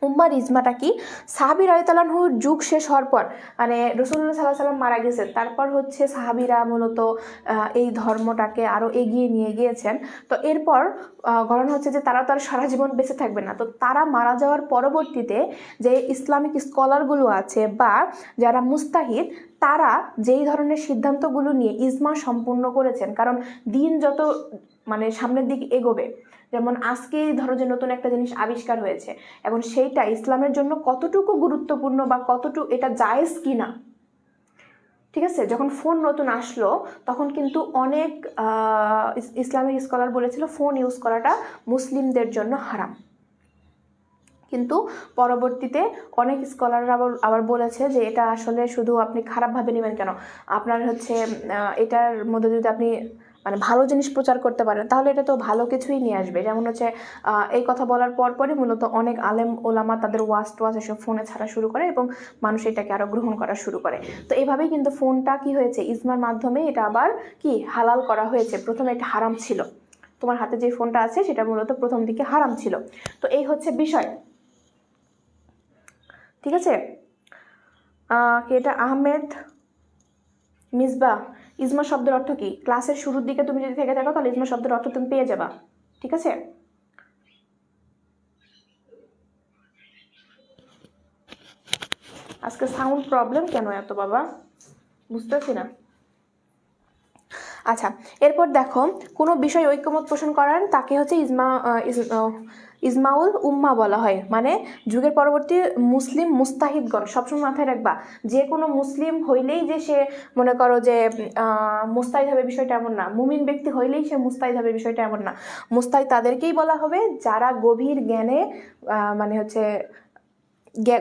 উম্মার ইজমাটা কি। সাহাবী রাদিয়াল্লাহু আনহুর যুগ শেষ হওয়ার পর, মানে রাসূলুল্লাহ সাল্লাল্লাহু আলাইহি সাল্লাম মারা গেছেন, তারপর হচ্ছে সাহাবীরা মূলত এই ধর্মটাকে আরও এগিয়ে নিয়ে গিয়েছেন। তো এরপর ঘটনা হচ্ছে যে তারা তো আর সারা জীবন বেঁচে থাকবে না। তো তারা মারা যাওয়ার পরবর্তীতে যে ইসলামিক স্কলারগুলো আছে বা যারা মুস্তাহিদ, তারা যেই ধরনের সিদ্ধান্তগুলো নিয়ে ইজমা সম্পূর্ণ করেছেন, কারণ দিন যত মানে সামনের দিকে এগোবে, যেমন আজকেই ধরো যে নতুন একটা জিনিস আবিষ্কার হয়েছে, এখন সেইটা ইসলামের জন্য কতটুকু গুরুত্বপূর্ণ বা কতটুকু এটা জায়েজ কি না। ঠিক আছে, যখন ফোন নতুন আসলো তখন কিন্তু অনেক ইসলামিক স্কলার বলেছিল ফোন ইউজ করাটা মুসলিমদের জন্য হারাম, কিন্তু পরবর্তীতে অনেক স্কলাররা আবার বলেছে যে এটা আসলে শুধু আপনি খারাপভাবে নেবেন কেন, আপনার হচ্ছে এটার মধ্যে যদি আপনি মানে ভালো জিনিস প্রচার করতে পারেন তাহলে এটা তো ভালো কিছুই নিয়ে আসবে। যেমন হচ্ছে এই কথা বলার পরপরই মূলত অনেক আলেম ওলামা তাদের ওয়াজ এসব ফোনে ছাড়া শুরু করে এবং মানুষ এটাকে আরও গ্রহণ করা শুরু করে। তো এইভাবেই কিন্তু ফোনটা কি হয়েছে, ইজমার মাধ্যমে এটা আবার কি হালাল করা হয়েছে। প্রথমে এটা হারাম ছিল, তোমার হাতে যে ফোনটা আছে সেটা মূলত প্রথম দিকে হারাম ছিল। তো এই হচ্ছে বিষয়। ঠিক আছে, কি এটা আহমেদ মিসবা। ইজমা শব্দের অর্থ কি? ক্লাসের শুরুর দিকে তুমি যদি থেকে থাকো তাহলে ইজমা শব্দের অর্থ তুমি পেয়ে যাবা, ঠিক আছে? আজকে সাউন্ড প্রবলেম কেন এত বাবা, বুঝতেছি না। আচ্ছা, এরপর দেখো, কোনো বিষয় ঐক্যমত পোষণ করার তাকে হচ্ছে ইজমাউল উম্মা বলা হয়, মানে যুগের পরবর্তী মুসলিম মুস্তাহিদগণ। সবসময় মাথায় রাখবা, যে কোনো মুসলিম হইলেই যে সে মনে করো যে মুস্তাহিদ হবে বিষয়টা এমন না, মুমিন ব্যক্তি হইলেই সে মুস্তাহিদ হবে বিষয়টা এমন না। মুস্তাহিদ তাদেরকেই বলা হবে যারা গভীর জ্ঞানে মানে হচ্ছে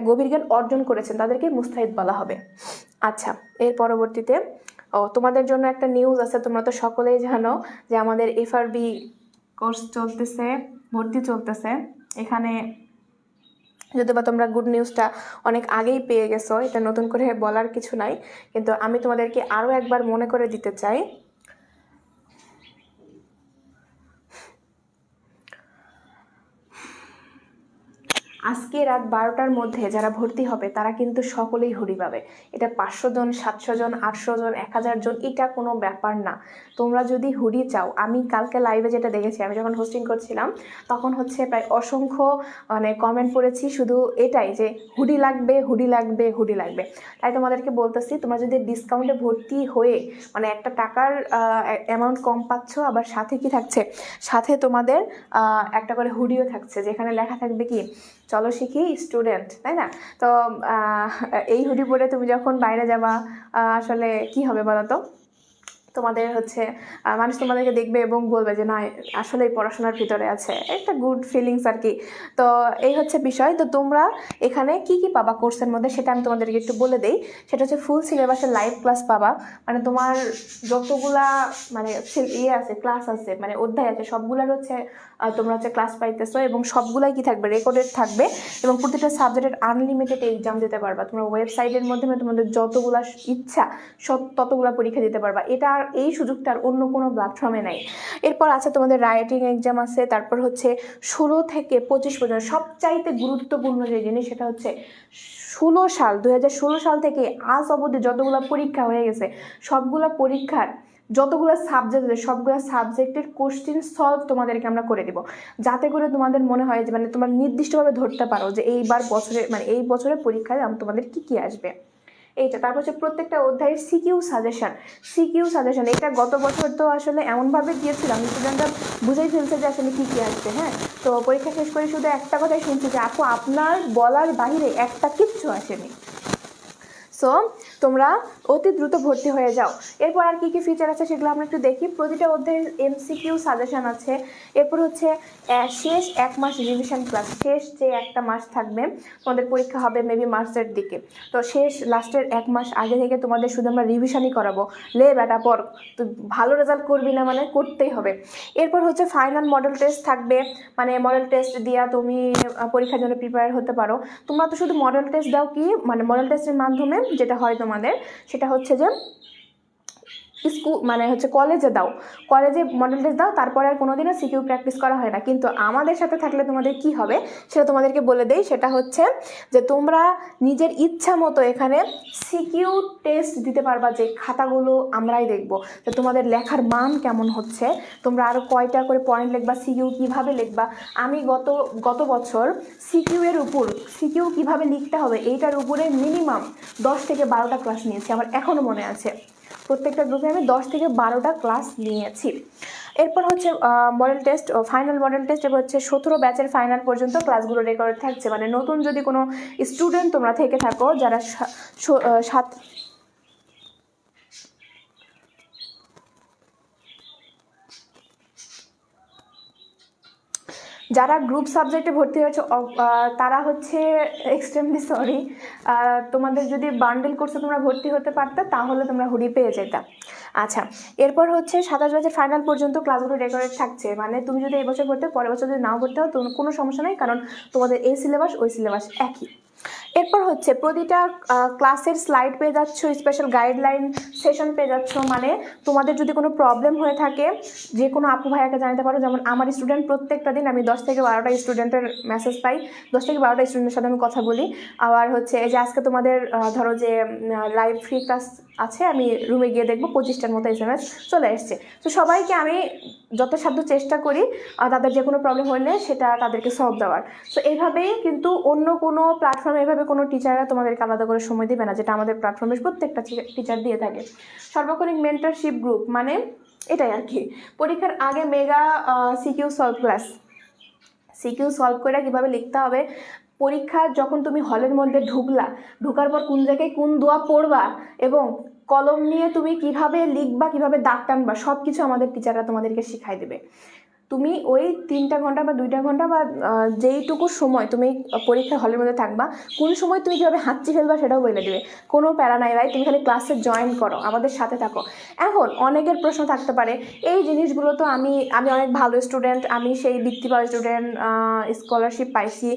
গভীর জ্ঞান অর্জন করেছেন, তাদেরকেই মুস্তাহিদ বলা হবে। আচ্ছা, এর পরবর্তীতে তোমাদের জন্য একটা নিউজ আছে, তোমরা তো সকলেই জানো যে আমাদের এফআরবি কোর্স চলতেছে, ভর্তি চলতেছে। এখানে যদি বা তোমরা গুড নিউজটা অনেক আগেই পেয়ে গেছো, এটা নতুন করে বলার কিছু নাই, কিন্তু আমি তোমাদেরকে আরও একবার মনে করে দিতে চাই। আজকে রাত 12টার মধ্যে যারা ভর্তি হবে তারা কিন্তু সকলেই হুডি পাবে। এটা 500 জন, 700 জন, 800 জন, 1000 জন, এটা কোনো ব্যাপার না। তোমরা যদি হুডি চাও, আমি কালকে লাইভে যেটা দেখেছি, আমি যখন হোস্টিং করছিলাম তখন হচ্ছে প্রায় অসংখ্য মানে কমেন্ট পড়েছি শুধু এটাই যে হুডি লাগবে, হুডি লাগবে, হুডি লাগবে। তাই তোমাদেরকে বলতেছি, তোমরা যদি ডিসকাউন্টে ভর্তি হয়ে মানে একটা টাকার অ্যামাউন্ট কম পাচ্ছ, আবার সাথে কি থাকছে, সাথে তোমাদের একটা করে হুডিও থাকছে, যেখানে লেখা থাকবে কি, চলো শিখি স্টুডেন্ট, তাই না? তো এই হুডি পরে তুমি যখন বাইরে যাবা, আসলে কি হবে বলো তো? তোমাদের হচ্ছে মানুষ তোমাদেরকে দেখবে এবং বলবে যে না, আসলে পড়াশোনার ভিতরে আছে, একটা গুড ফিলিংস আর কি। তো এই হচ্ছে বিষয়। তো তোমরা এখানে কি কি পাবা কোর্সের মধ্যে, সেটা আমি তোমাদেরকে একটু বলে দিই। সেটা হচ্ছে ফুল সিলেবাসের লাইভ ক্লাস পাবা, মানে তোমার যতগুলা মানে আছে, ক্লাস আছে, মানে অধ্যায় আছে, সবগুলার হচ্ছে তোমরা হচ্ছে ক্লাস পাইতেছো, এবং সবগুলাই কি থাকবে, রেকর্ডেড থাকবে, এবং প্রতিটা সাবজেক্টের আনলিমিটেড এক্সাম দিতে পারবা। তোমরা ওয়েবসাইটের মাধ্যমে তোমাদের যতগুলা ইচ্ছা সব ততগুলা পরীক্ষা দিতে পারবা। এটা আর এই সুযোগটা আর অন্য কোনো প্ল্যাটফর্মে নাই। এরপর আছে তোমাদের রাইটিং এক্সাম আছে, তারপর হচ্ছে 16 থেকে 25 পর্যন্ত সবচাইতে গুরুত্বপূর্ণ যে জিনিস, সেটা হচ্ছে 2016 সাল থেকে আজ অবধি যতগুলো পরীক্ষা হয়ে গেছে, সবগুলা পরীক্ষার যতগুলো সাবজেক্ট আছে সবগুলো সাবজেক্টের কোশ্চেন সলভ তোমাদেরকে আমরা করে দিব, যাতে করে তোমাদের মনে হয় যে মানে তোমরা নির্দিষ্টভাবে ধরতে পারো যে এইবার বছরে মানে এই বছরের পরীক্ষায় তোমাদের কি কি আসবে এইটা। তারপর হচ্ছে প্রত্যেকটা অধ্যায়ের সিকিউ সাজেশন। এটা গত বছর তো আসলে এমনভাবে দিয়েছিলাম, স্টুডেন্টরা বুঝেই ফেলছে যে আসলে কী কী আসবে। হ্যাঁ, তো পরীক্ষা শেষ করে শুধু একটা কথাই শুনছি যে আপু আপনার বলার বাইরে একটা কিচ্ছু আসেনি। সো তোমরা অতি দ্রুত ভর্তি হয়ে যাও। এরপর আর কী কী ফিচার আছে সেগুলো আমরা একটু দেখি। প্রতিটা অধ্যায়ের এমসিকিউ সাজেশন আছে। এরপর হচ্ছে শেষ 1 মাস রিভিশন ক্লাস, শেষ যে একটা মাস থাকবে তোমাদের পরীক্ষা হবে মেবি মার্চের দিকে, তো শেষ লাস্টের 1 মাস আগে থেকে তোমাদের শুধু আমরা রিভিশনই করাবো। লে বেটা পর, তো ভালো রেজাল্ট করবি না মানে করতেই হবে। এরপর হচ্ছে ফাইনাল মডেল টেস্ট থাকবে, মানে মডেল টেস্ট দিয়া তুমি পরীক্ষার জন্য প্রিপেয়ার হতে পারো। তোমরা তো শুধু মডেল টেস্ট দাও, কি মানে মডেল টেস্টের মাধ্যমে যেটা হয় তোমাদের সেটা হচ্ছে যে মানে হচ্ছে কলেজে মডেল টেস্ট দাও, তারপরে আর কোনোদিনও সিকিউ প্র্যাকটিস করা হয় না। কিন্তু আমাদের সাথে থাকলে তোমাদের কি হবে সেটা তোমাদেরকে বলে দেই। সেটা হচ্ছে যে তোমরা নিজের ইচ্ছা মতো এখানে সিকিউ টেস্ট দিতে পারবা, যে খাতাগুলো আমরাই দেখব যে তোমাদের লেখার মান কেমন হচ্ছে, তোমরা আরও কয়টা করে পয়েন্ট লিখবা, সিকিউ কীভাবে লিখবা। আমি গত বছর সিকিউ কীভাবে লিখতে হবে এইটার উপরে মিনিমাম 10 থেকে 12টা ক্লাস নিয়েছি, আমার এখনও মনে আছে। প্রত্যেকটা গ্রুপে আমি 10 থেকে 12টা ক্লাস নিয়েছি। এরপর হচ্ছে model test, final model test, এবার হচ্ছে 17 ব্যাচের ফাইনাল পর্যন্ত ক্লাসগুলো রেকর্ড থাকছে। মানে নতুন যদি কোনো স্টুডেন্ট তোমরা থেকে থাকো যারা যারা গ্রুপ সাবজেক্টে ভর্তি হয়েছে তারা হচ্ছে এক্সট্রিমলি সরি, তোমাদের যদি বান্ডেল কোর্সে তোমরা ভর্তি হতে পারতে তাহলে তোমরা হুডি পেয়ে যেতা। আচ্ছা, এরপর হচ্ছে 27 ব্যাচের ফাইনাল পর্যন্ত ক্লাসগুলো রেকর্ডেড থাকছে। মানে তুমি যদি এই বছর ভর্তি হও, পরের বছর যদি নাও ভর্তি হও, কোনো সমস্যা নেই, কারণ তোমাদের এই সিলেবাস ওই সিলেবাস একই। এরপর হচ্ছে প্রতিটা ক্লাসের স্লাইড পেয়ে যাচ্ছ, স্পেশাল গাইডলাইন সেশন পেয়ে যাচ্ছ। মানে তোমাদের যদি কোনো প্রবলেম হয়ে থাকে যে কোনো আপু ভাইয়াকে জানাতে পারো। যেমন আমার স্টুডেন্ট প্রত্যেকটা দিন আমি 10 থেকে 12টা স্টুডেন্টের মেসেজ পাই, 10 থেকে 12টা স্টুডেন্টের সাথে আমি কথা বলি। আবার হচ্ছে এই যে আজকে তোমাদের ধরো যে লাইভ ফ্রি ক্লাস আছে, আমি রুমে গিয়ে দেখবো 25টার মতো SMS চলে এসছে। তো সবাইকে আমি যথাসাধ্য চেষ্টা করি তাদের যে কোনো প্রবলেম হলে সেটা তাদেরকে সলভ দেওয়ার। তো এইভাবেই কিন্তু অন্য কোনো প্ল্যাটফর্মে এভাবে কোনো টিচাররা তোমাদেরকে আলাদা করে সময় দেবে না, যেটা আমাদের প্ল্যাটফর্মের প্রত্যেকটা টিচার দিয়ে থাকে। সার্বক্ষণিক মেন্টরশিপ গ্রুপ মানে এটাই আর কি। পরীক্ষার আগে mega CQ solve class, CQ solve করে কীভাবে লিখতে হবে, পরীক্ষা যখন তুমি হলের মধ্যে ঢুকার পর কোন জায়গায় কোন দোয়া পড়বা এবং কলম নিয়ে তুমি কিভাবে লিখবা, কিভাবে দাগ টানবা, সব কিছু আমাদের টিচাররা তোমাদেরকে শিখাই দেবে। তুমি ওই 3টা ঘন্টা বা 2টা ঘন্টা বা যেইটুকু সময় তুমি পরীক্ষা হলের মধ্যে থাকবা, কোন সময় তুমি কীভাবে হাঁচি ফেলবা সেটাও বলে দেবে। কোনো প্যারা নাই ভাই, তুমি খালি ক্লাসে জয়েন করো, আমাদের সাথে থাকো। এখন অনেকের প্রশ্ন থাকতে পারে এই জিনিসগুলো তো আমি অনেক ভালো স্টুডেন্ট, আমি সেই বৃত্তি পাওয়া স্টুডেন্ট, স্কলারশিপ পাইছি,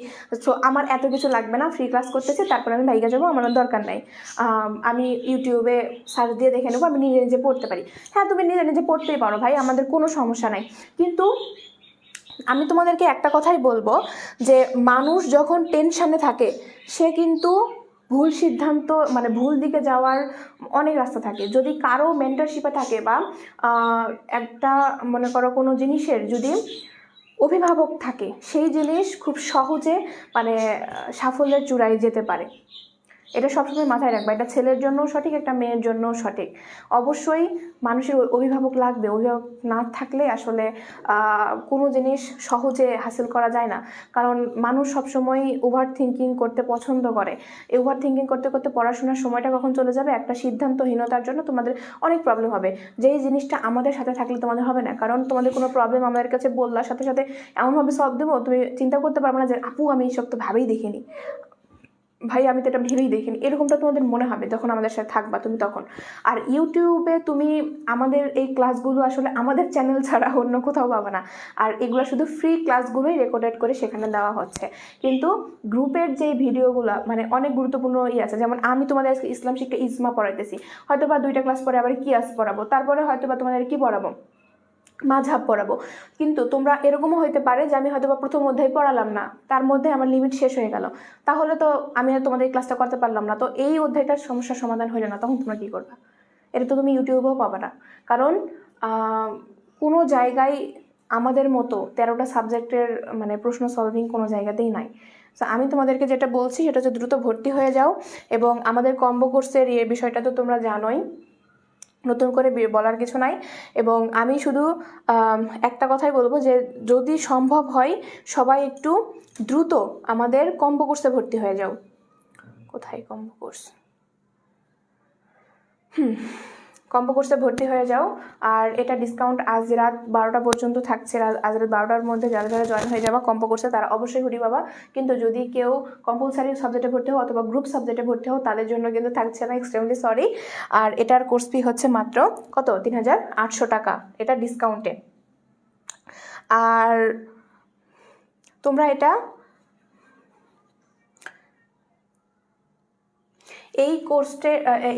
সো আমার এত কিছু লাগবে না, ফ্রি ক্লাস করতেছি তারপর আমি ভাইগা যাবো, আমার দরকার নাই, আমি ইউটিউবে সার্চ দিয়ে দেখে নেবো, আমি নিজে নিজে পড়তে পারি। হ্যাঁ, তুমি নিজে নিজে পড়তেই পারো ভাই, আমাদের কোনো সমস্যা নাই। কিন্তু আমি তোমাদেরকে একটা কথাই বলবো যে মানুষ যখন টেনশনে থাকে সে কিন্তু ভুল সিদ্ধান্ত মানে ভুল দিকে যাওয়ার অনেক রাস্তা থাকে। যদি কারো মেন্টরশিপে থাকে বা একটা মনে করো কোনো জিনিসের যদি অভিভাবক থাকে, সেই জিনিস খুব সহজে মানে সাফল্যের চূড়ায় যেতে পারে। এটা সবসময় মাথায় রাখবা, এটা ছেলের জন্যও সঠিক, একটা মেয়ের জন্যও সঠিক। অবশ্যই মানুষের অভিভাবক লাগবে, অভিভাবক না থাকলে আসলে কোনো জিনিস সহজে হাসিল করা যায় না। কারণ মানুষ সবসময় ওভার থিঙ্কিং করতে পছন্দ করে। এই ওভার থিঙ্কিং করতে করতে পড়াশোনার সময়টা কখন চলে যাবে, একটা সিদ্ধান্তহীনতার জন্য তোমাদের অনেক প্রবলেম হবে। যেই জিনিসটা আমাদের সাথে থাকলে তোমাদের হবে না। কারণ তোমাদের কোনো প্রবলেম আমাদের কাছে বললার সাথে সাথে এমনভাবে সলভ দেবো, তুমি চিন্তা করতে পারবে না যে আপু আমি এইসব তো ভাবেই দেখিনি, ভাই আমি তো এটা ভেবেই দেখিনি, এরকমটা তোমাদের মনে হবে যখন আমাদের সাথে থাকবা তুমি তখন। আর ইউটিউবে তুমি আমাদের এই ক্লাসগুলো আসলে আমাদের চ্যানেল ছাড়া অন্য কোথাও পাবে না। আর এগুলো শুধু ফ্রি ক্লাসগুলোই রেকর্ডেড করে সেখানে দেওয়া হচ্ছে। কিন্তু গ্রুপের যে ভিডিওগুলো মানে অনেক গুরুত্বপূর্ণ আছে, যেমন আমি তোমাদের ইসলাম শিক্ষা ইজমা পড়াইতেছি, হয়তো বা 2টা ক্লাস পরে আবার কিয়াস পড়াবো, তারপরে হয়তো বা তোমাদের কি পড়াবো, মাঝহাব পড়াবো। কিন্তু তোমরা এরকমও হইতে পারে যে আমি হয়তো বা প্রথম অধ্যায় পড়ালাম না, তার মধ্যে আমার লিমিট শেষ হয়ে গেল, তাহলে তো আমি আর তোমাদের ক্লাসটা করতে পারলাম না, তো এই অধ্যায়টার সমস্যার সমাধান হইলো না, তখন তোমরা কী করবা? এটা তো তুমি ইউটিউবেও পাবে না। কারণ কোনো জায়গায় আমাদের মতো 13টা সাবজেক্টের মানে প্রশ্ন সলভিং কোনো জায়গাতেই নাই। তো আমি তোমাদেরকে যেটা বলছি সেটা হচ্ছে দ্রুত ভর্তি হয়ে যাও। এবং আমাদের কম্বো কোর্সের এই বিষয়টা তো তোমরা জানোই, নতুন করে বলার কিছু নাই। এবং আমি শুধু একটা কথাই বলবো যে যদি সম্ভব হয় সবাই একটু দ্রুত আমাদের কম্বো কোর্সে ভর্তি হয়ে যাও। কোথায় কম্বো কোর্স? কম্বো কোর্সে ভর্তি হয়ে যাও। আর এটা ডিসকাউন্ট আজ রাত 12টা পর্যন্ত থাকছে। আজ রাত 12টার মধ্যে যারা যারা জয়েন হয়ে যাবা কম্বো কোর্সে তারা অবশ্যই হুডি পাবা। কিন্তু যদি কেউ কম্পালসারি সাবজেক্টে ভর্তি হও অথবা গ্রুপ সাবজেক্টে ভর্তি হও তাদের জন্য কিন্তু থাকছে না, এক্সট্রিমলি সরি। আর এটার কোর্স ফি হচ্ছে মাত্র কত 3800 টাকা, এটা ডিসকাউন্টে। আর তোমরা এটা এই কোর্সে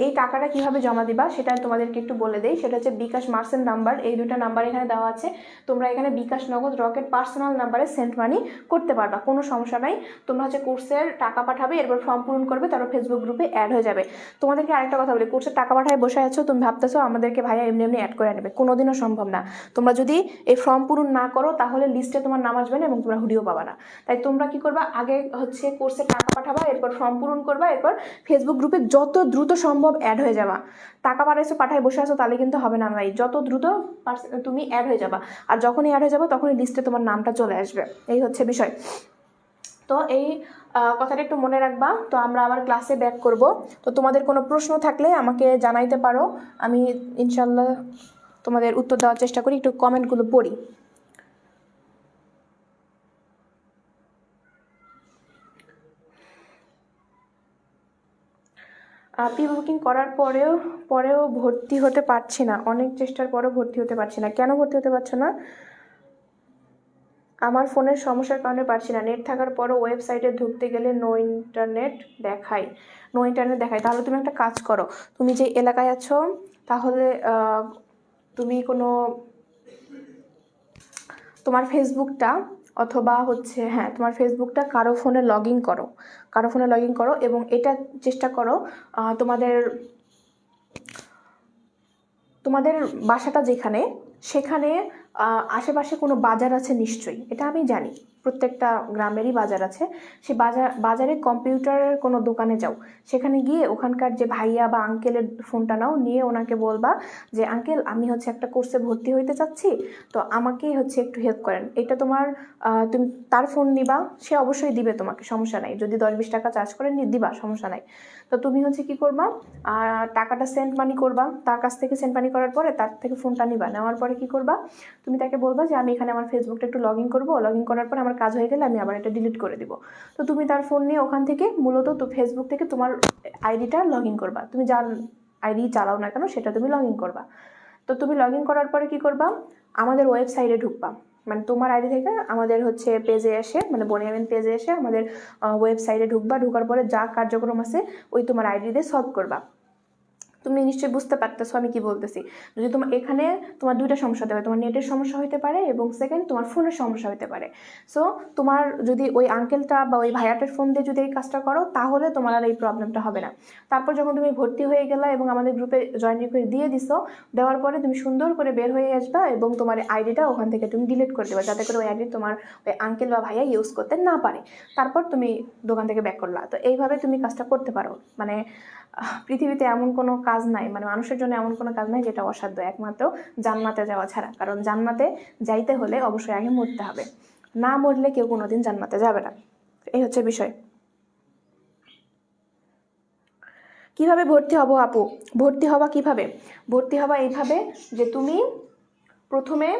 এই টাকাটা কিভাবে জমা দিবা সেটা তোমাদেরকে একটু বলে দেই। সেটা হচ্ছে বিকাশ মার্চেন্ট নাম্বার, এই 2টা নাম্বার এখানে দেওয়া আছে। তোমরা এখানে বিকাশ, নগদ, রকেট পার্সোনাল নাম্বারে সেন্ড মানি করতে পারবা, কোনো সমস্যা নাই। তোমরা হচ্ছে কোর্সের টাকা পাঠাবে, এরপর ফর্ম পূরণ করবে, তারপর ফেসবুক গ্রুপে অ্যাড হয়ে যাবে। তোমাদেরকে আরেকটা কথা বলি, কোর্সের টাকা পাঠায় বসে আছো, তুমি ভাবতেছো আমাদেরকে ভাইয়া এমনি এমনি অ্যাড করে নেবে, কোনোদিনও সম্ভব না। তোমরা যদি এই ফর্ম পূরণ না করো তাহলে লিস্টে তোমার নাম আসবে না এবং তোমরা হুডিও পাবা না। তাই তোমরা কি করবা, আগে হচ্ছে কোর্সের টাকা পাঠাবা, এরপর ফর্ম পূরণ করবা, এরপর ফেসবুক গ্রুপে যত দ্রুত সম্ভব অ্যাড হয়ে যাবা। টাকা পাঠায় বসে আছো তাহলে কিন্তু হবে না ভাই, যত দ্রুত তুমি অ্যাড হয়ে যাবা। আর যখনই অ্যাড হয়ে যাবে তখনই লিস্টে তোমার নামটা চলে আসবে, এই হচ্ছে বিষয়। তো এই কথাটা একটু মনে রাখবা। তো আমরা আবার ক্লাসে ব্যাক করব। তো তোমাদের কোনো প্রশ্ন থাকলে আমাকে জানাইতে পারো, আমি ইনশাল্লাহ তোমাদের উত্তর দেওয়ার চেষ্টা করি। একটু কমেন্টগুলো পড়ি। প্রি বুকিং করার পরেও ভর্তি হতে পারছি না, অনেক চেষ্টার পরেও ভর্তি হতে পারছি না। কেন ভর্তি হতে পারছো না? আমার ফোনের সমস্যার কারণে পারছি না, নেট থাকার পরও ওয়েবসাইটে ঢুকতে গেলে নো ইন্টারনেট দেখায়। তাহলে তুমি একটা কাজ করো, তুমি যে এলাকায় আছো তাহলে তুমি কোনো তোমার ফেসবুকটা অথবা হচ্ছে হ্যাঁ তোমার ফেসবুকটা কারো ফোনে লগ ইন করো এবং এটা চেষ্টা করো তোমাদের তোমাদের বাসাটা যেখানে সেখানে আশেপাশে কোনো বাজার আছে নিশ্চয়ই, এটা আমি জানি প্রত্যেকটা গ্রামেরই বাজার আছে। সেই বাজারে কম্পিউটারের কোনো দোকানে যাও, সেখানে গিয়ে ওখানকার যে ভাইয়া বা আঙ্কেলের ফোনটা নাও, নিয়ে ওনাকে বলবা যে আঙ্কেল আমি হচ্ছে একটা কোর্সে ভর্তি হইতে চাচ্ছি, তো আমাকে হচ্ছে একটু হেল্প করেন। এটা তোমার তুমি তার ফোন নিবা, সে অবশ্যই দিবে তোমাকে, সমস্যা নাই, যদি 10-20 টাকা চার্জ করে দিবা, সমস্যা নাই। তো তুমি হচ্ছে কি করবা, টাকাটা সেন্ড মানি করবা, তার কাছ থেকে সেন্ড মানি করার পরে তার থেকে ফোনটা নিবা, নেওয়ার পরে কি করবা, তুমি তাকে বলবা যে আমি এখানে আমার ফেসবুকটা একটু লগ ইন করবো, লগ ইন করার পরে আমার কাজ হয়ে গেলে আমি আবার এটা ডিলিট করে দিব। তো তুমি তার ফোন নিয়ে ওখান থেকে মূলত তো ফেসবুক থেকে তোমার আইডিটা লগ ইন করবা, তুমি যার আইডি চালাও না কেন সেটা তুমি লগ ইন করবা। তো তুমি লগ ইন করার পরে কি করবা, আমাদের ওয়েবসাইটে ঢুকবা, মানে তোমার আইডি থেকে আমাদের হচ্ছে পেজে এসে, মানে বনিয়ামিন পেজে এসে আমাদের ওয়েবসাইটে ঢুকবা, ঢুকার পরে যা কার্যক্রম আছে ওই তোমার আইডি দিয়ে সলভ করবা। তুমি নিশ্চয়ই বুঝতে পারতেছো আমি কি বলতেছি। যদি তোমার এখানে তোমার দুইটা সমস্যা হতে পারে, তোমার নেটের সমস্যা হতে পারে এবং সেকেন্ড তোমার ফোনের সমস্যা হতে পারে। সো তোমার যদি ওই আঙ্কেলটা বা ওই ভাইয়াটার ফোন দিয়ে যদি এই কাজটা করো তাহলে তোমার আর এই প্রবলেমটা হবে না। তারপর যখন তুমি ভর্তি হয়ে গেলা এবং আমাদের গ্রুপে জয়েন রিকোয়েস্ট দিয়ে দিছো, দেওয়ার পরে তুমি সুন্দর করে বের হয়ে আসবা এবং তোমার আইডিটা ওখান থেকে তুমি ডিলিট করে দেবা, যাতে করে ওই আইডি তোমার ওই আঙ্কেল বা ভাইয়া ইউজ করতে না পারে। তারপর তুমি দোকান থেকে ব্যাক করলা। তো এইভাবে তুমি কাজটা করতে পারো। মানে পৃথিবীতে এমন কোনো কাজ নাই, মানে মানুষের জন্য এমন কোনো কাজ নাই যেটা অসাধ্য, একমাত্র জান্নাতে যাওয়া ছাড়া। কারণ জান্নাতে যাইতে হলে অবশ্যই আগে মরতে হবে, না মরলে কেউ কোনোদিন জান্নাতে যাবে না। এই হচ্ছে বিষয়। কিভাবে ভর্তি হব আপু? ভর্তি হবা কিভাবে? ভর্তি হবা এইভাবে যে তুমি প্রথমে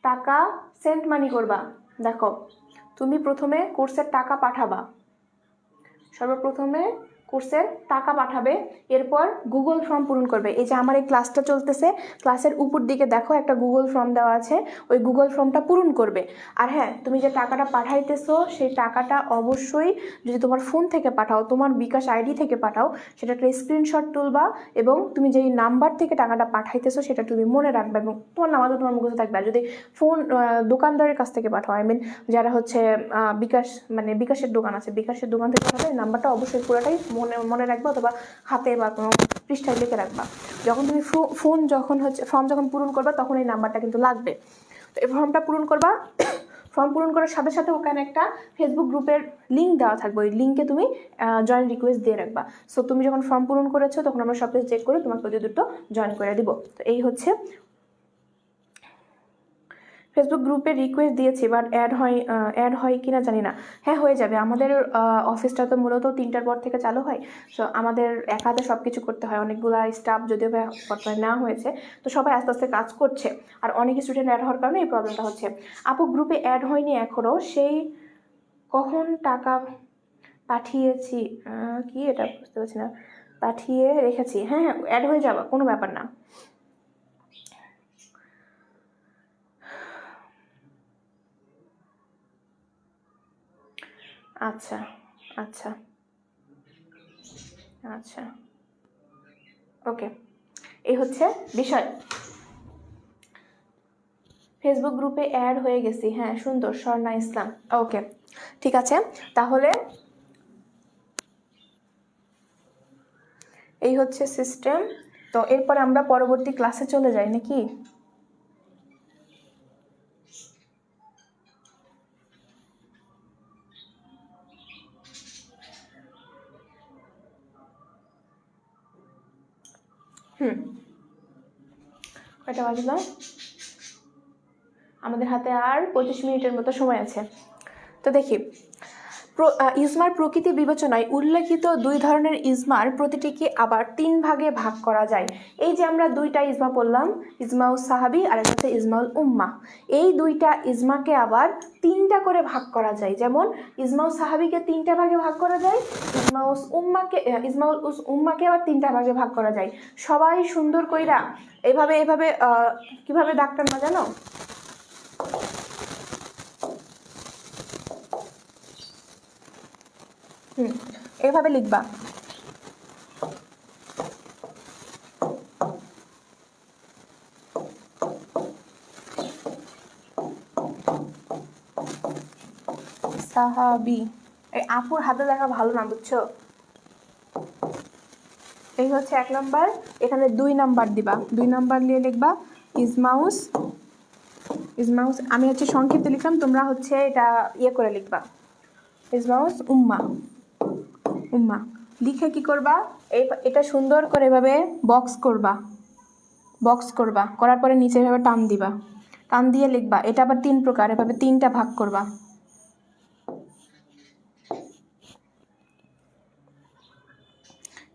টাকা সেন্ড মানি করবা। দেখো, তুমি প্রথমে কোর্সের টাকা পাঠাবা, সর্বপ্রথমে কোর্সের টাকা পাঠাবে, এরপর গুগল ফর্ম পূরণ করবে। এই যে আমার এই ক্লাসটা চলতেছে, ক্লাসের উপর দিকে দেখো একটা গুগল ফর্ম দেওয়া আছে, ওই গুগল ফর্মটা পূরণ করবে। আর হ্যাঁ, তুমি যে টাকাটা পাঠাইতেছো সেই টাকাটা অবশ্যই যদি তোমার ফোন থেকে পাঠাও, তোমার বিকাশ আইডি থেকে পাঠাও, সেটা একটা স্ক্রিনশট তুলবা এবং তুমি যেই নাম্বার থেকে টাকাটা পাঠাইতেছো সেটা তুমি মনে রাখবে এবং তোমার নাম্বারটা তোমার মুখস্থ থাকবে। আর যদি ফোন দোকানদারের কাছ থেকে পাঠাও, আই মিন যারা হচ্ছে বিকাশ, মানে বিকাশের দোকান আছে, বিকাশের দোকান থেকে পাঠাবে, নাম্বারটা অবশ্যই পুরোটাই মনে রাখবা অথবা হাতে বা কোনো পৃষ্ঠায় লিখে রাখবা। যখন তুমি ফর্ম যখন পূরণ করবা তখন এই নাম্বারটা কিন্তু লাগবে। তো এই ফর্মটা পূরণ করবা, ফর্ম পূরণ করার সাথে সাথে ওখানে একটা ফেসবুক গ্রুপের লিঙ্ক দেওয়া থাকবে, ওই লিঙ্কে তুমি জয়েন রিকোয়েস্ট দিয়ে রাখবা। সো তুমি যখন ফর্ম পূরণ করেছো তখন আমরা সব কিছু চেক করে তোমাকে ওই দুটো জয়েন করে দিব। তো এই হচ্ছে ফেসবুক গ্রুপে রিকোয়েস্ট দিয়েছি, বাট অ্যাড হয় কিনা জানি না। হ্যাঁ, হয়ে যাবে। আমাদের অফিসটা তো মূলত 3টার পর থেকে চালু হয়, সো আমাদের এক হাতে সব কিছু করতে হয়। অনেকগুলো স্টাফ যদিও বর্তমানে নেওয়া হয়েছে, তো সবাই আস্তে আস্তে কাজ করছে। আর অনেক স্টুডেন্ট অ্যাড হওয়ার কারণে এই প্রবলেমটা হচ্ছে। আপু গ্রুপে অ্যাড হয়নি এখনও, সেই কখন টাকা পাঠিয়েছি, কি এটা বুঝতে পারছি না, পাঠিয়ে রেখেছি। হ্যাঁ হ্যাঁ, অ্যাড হয়ে যাবে, কোনো ব্যাপার না। আচ্ছা আচ্ছা আচ্ছা, ওকে, এই হচ্ছে বিষয়। ফেসবুক গ্রুপে অ্যাড হয়ে গেছি, হ্যাঁ সুন্দর, স্বর্ণা ইসলাম, ওকে ঠিক আছে। তাহলে এই হচ্ছে সিস্টেম। তো এরপরে আমরা পরবর্তী ক্লাসে চলে যাই নাকি? কয়টা বাজলো? আমাদের হাতে আর 25 মিনিটের মতো সময় আছে। তো দেখি, ইজমার প্রকৃতি বিবেচনায় উল্লেখিত 2 ধরনের ইজমার প্রতিটিকে আবার 3 ভাগে ভাগ করা যায়। এই যে আমরা 2টা ইজমা পড়লাম, ইজমাউল সাহাবি আর একটা হচ্ছে ইজমাউল উম্মা, এই 2টা ইজমাকে আবার 3টা করে ভাগ করা যায়। যেমন ইজমাউল সাহাবিকে 3টা ভাগে ভাগ করা যায়, ইজমাউল উম্মাকে আবার 3টা ভাগে ভাগ করা যায়। সবাই সুন্দর কইরা এভাবে কিভাবে ডাক্তার না জানো, এভাবে লিখবা। সাহাবি, এই আপুর হাতে দেখা ভালো না, বুঝছো? এই হচ্ছে 1 নাম্বার। এখানে 2 নাম্বার দিবা, 2 নাম্বার নিয়ে লিখবা ইজমাউস। ইজমাউস আমি হচ্ছে সংক্ষিপ্ত লিখলাম, তোমরা হচ্ছে এটা ইয়ে করে লিখবা, ইজমাউস উম্মা। উম্মা লিখে কি করবা, এটা সুন্দর করে এভাবে বক্স করবা। বক্স করবা, করার পরে নিচে এভাবে টান দিবা, টান দিয়ে লিখবা। এটা আবার 3 প্রকার, এভাবে 3টা ভাগ করবা।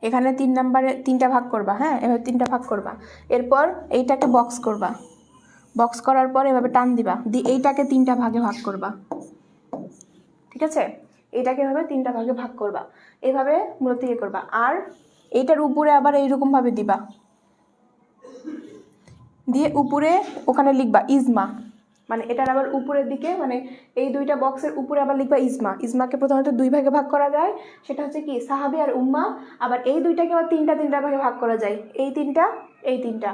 এখানে 3 নাম্বারে 3টা ভাগ করবা, হ্যাঁ এভাবে 3টা ভাগ করবা। এরপর এইটাকে বক্স করবা, বক্স করার পর এভাবে টান দিবা, দিয়ে এইটাকে 3টা ভাগে ভাগ করবা। ঠিক আছে, এইটাকে এভাবে 3টা ভাগে ভাগ করবা, এইভাবে মূলত ইয়ে করবা। আর এইটার উপরে আবার এইরকমভাবে দিবা, দিয়ে উপরে ওখানে লিখবা ইজমা, মানে এটার আবার উপরের দিকে, মানে এই 2টা বক্সের উপরে আবার লিখবা ইজমা। ইজমাকে প্রথমত 2 ভাগে ভাগ করা যায়, সেটা হচ্ছে কি সাহাবি আর উম্মা। আবার এই 2টাকে আবার 3টা ভাগে ভাগ করা যায়, এই 3টা, এই 3টা।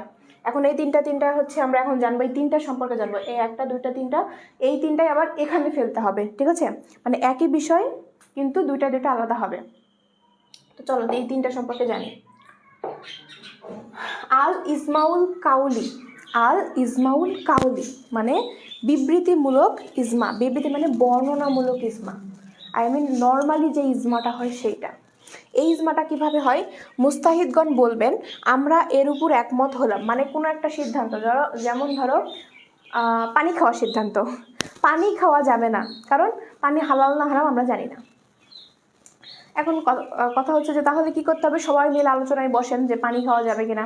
এখন এই 3টা হচ্ছে আমরা এখন জানবো, এই 3টা সম্পর্কে জানবো, এই 1টা 2টা 3টা, এই 3টাই আবার এখানে ফেলতে হবে। ঠিক আছে, মানে একই বিষয় কিন্তু 2টা আলাদা হবে। তো চলো এই 3টা সম্পর্কে জানি। আল ইজমাউল কাউলি, আল ইজমাউল কাউলি মানে বিবৃতিমূলক ইজমা। বিবৃতি মানে বর্ণনামূলক ইজমা, আই মিন নর্মালি যে ইজমাটা হয় সেইটা। এই ইজমাটা কিভাবে হয়, মুস্তাহিদগণ বলবেন আমরা এর উপর একমত হলাম, মানে কোনো একটা সিদ্ধান্ত, যেমন ধরো পানি খাওয়ার সিদ্ধান্ত। পানি খাওয়া যাবে না, কারণ পানি হালাল না হারাম আমরা জানি না। এখন কথা হচ্ছে যে তাহলে কি করতে হবে, সবাই মিলে আলোচনায় বসেন যে পানি খাওয়া যাবে কিনা।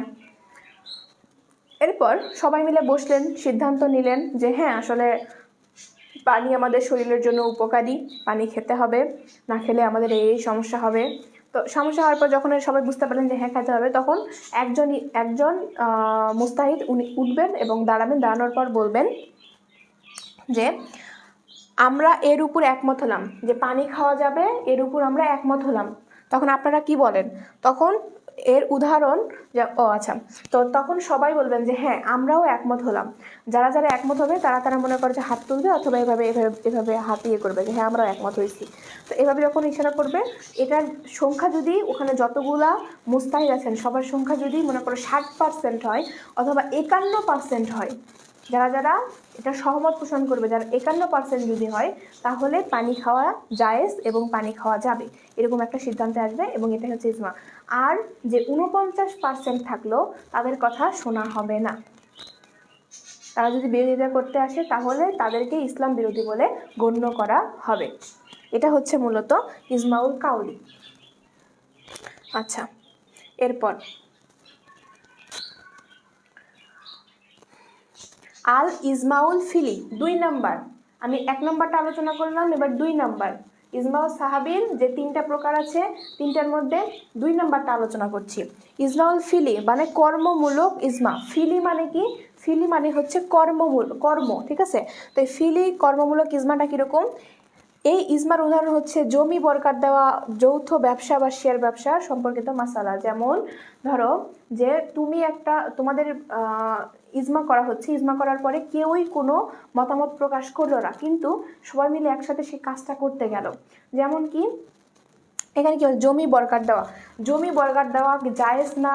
এরপর সবাই মিলে বসলেন, সিদ্ধান্ত নিলেন যে হ্যাঁ আসলে পানি আমাদের শরীরের জন্য উপকারী, পানি খেতে হবে, না খেলে আমাদের এই সমস্যা হবে। তো সমস্যা হওয়ার পর যখন সবাই বুঝতে পারলেন যে হ্যাঁ খেতে হবে, তখন একজন মুস্তাহিদ উনি উঠবেন এবং দাঁড়াবেন, দাঁড়ানোর পর বলবেন যে আমরা এর উপর একমত হলাম যে পানি খাওয়া যাবে, এর উপর আমরা একমত হলাম। তখন আপনারা কি বলেন, তখন এর উদাহরণ যে আচ্ছা, তো তখন সবাই বলবেন যে হ্যাঁ আমরাও একমত হলাম। যারা যারা একমত হবে তারা মনে করে যে হাত তুলবে, অথবা এভাবে হাত ইয়ে করবে যে হ্যাঁ আমরাও একমত হয়েছি। তো এভাবে যখন ইশারা করবে, এটার সংখ্যা যদি ওখানে যতগুলা মুস্তাহিদ আছেন সবার সংখ্যা যদি মনে করো 60% হয় অথবা 51% হয়, যারা যারা এটা সহমত পোষণ করবে, যারা 51% যদি হয়, তাহলে পানি খাওয়া জায়েজ এবং পানি খাওয়া যাবে, এরকম একটা সিদ্ধান্তে আসবে, এবং এটা হচ্ছে ইজমা। আর যে 49% থাকলো তাদের কথা শোনা হবে না, তারা যদি বিরোধিতা করতে আসে তাহলে তাদেরকে ইসলাম বিরোধী বলে গণ্য করা হবে। এটা হচ্ছে মূলত ইজমাউল কাউলি। আচ্ছা, এরপর আল ইজমাউল ফিলি 2 নাম্বার। আমি 1 নাম্বারটা আলোচনা করলাম, এবার 2 নাম্বার ইজমাউল সাহাবির যে 3টা প্রকার আছে, 3টার মধ্যে 2 নাম্বারটা আলোচনা করছি। ইজমাউল ফিলি মানে কর্মমূলক ইজমা। ফিলি মানে কি, ফিলি মানে হচ্ছে কর্ম, ঠিক আছে। তো এই ফিলি কর্মমূলক ইজমাটা কীরকম, এই ইজমার উদাহরণ হচ্ছে জমি বরকাত দেওয়া, যৌথ ব্যবসা বা শেয়ার ব্যবসা সম্পর্কিত মাসালা। যেমন ধরো যে তুমি তোমাদের ইজমা করা হচ্ছে, ইজমা করার পরে কেউই কোনো মতামত প্রকাশ করলো না, কিন্তু সবাই মিলে একসাথে সেই কাজটা করতে গেল। যেমন কি এখানে কি জমি বরকাত দেওয়া, জমি বরকাত দেওয়া জায়েজ না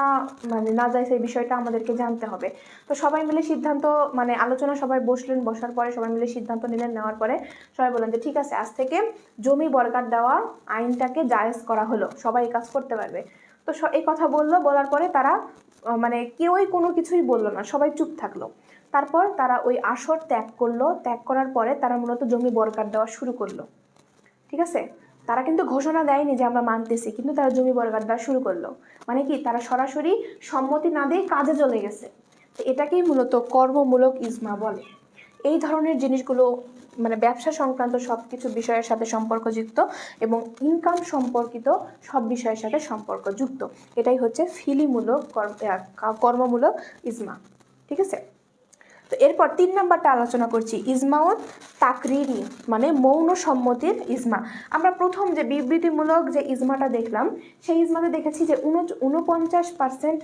মানে না জায়েজ এই বিষয়টা আমাদেরকে জানতে হবে। তো সবাই মিলে সিদ্ধান্ত মানে আলোচনা, সবাই বসলেন, বসার পরে সবাই মিলে সিদ্ধান্ত নিলেন, নেওয়ার পরে সবাই বললেন যে ঠিক আছে আজ থেকে জমি বরকাত দেওয়া আইনটাকে জায়েজ করা হলো, সবাই এই কাজ করতে পারবে। তো এই কথা বলার পরে তারা মানে কেউই কোনো কিছুই বললো না, সবাই চুপ থাকলো। তারপর তারা ওই আসর ত্যাগ করলো, ত্যাগ করার পরে তারা মূলত জমি বরকাত দেওয়া শুরু করলো। ঠিক আছে, তারা কিন্তু ঘোষণা দেয়নি যে আমরা মানতেছি, কিন্তু তারা জমি বরকাত দেওয়া শুরু করলো। মানে কি, তারা সরাসরি সম্মতি না দিয়ে কাজে চলে গেছে। তো এটাকেই মূলত কর্মমূলক ইজমা বলে। এই ধরনের জিনিসগুলো মানে ব্যবসা সংক্রান্ত সব কিছু বিষয়ের সাথে সম্পর্কযুক্ত এবং ইনকাম সম্পর্কিত সব বিষয়ের সাথে সম্পর্কযুক্ত। এটাই হচ্ছে ফিলিমূলক কর্মমূলক ইজমা। ঠিক আছে, তো এরপর 3 নাম্বারটা আলোচনা করছি, ইজমাউত তাকরিরি মানে মৌন সম্মতির ইজমা। আমরা প্রথম যে বিবৃতিমূলক যে ইজমাটা দেখলাম, সেই ইজমাতে দেখেছি যে 49%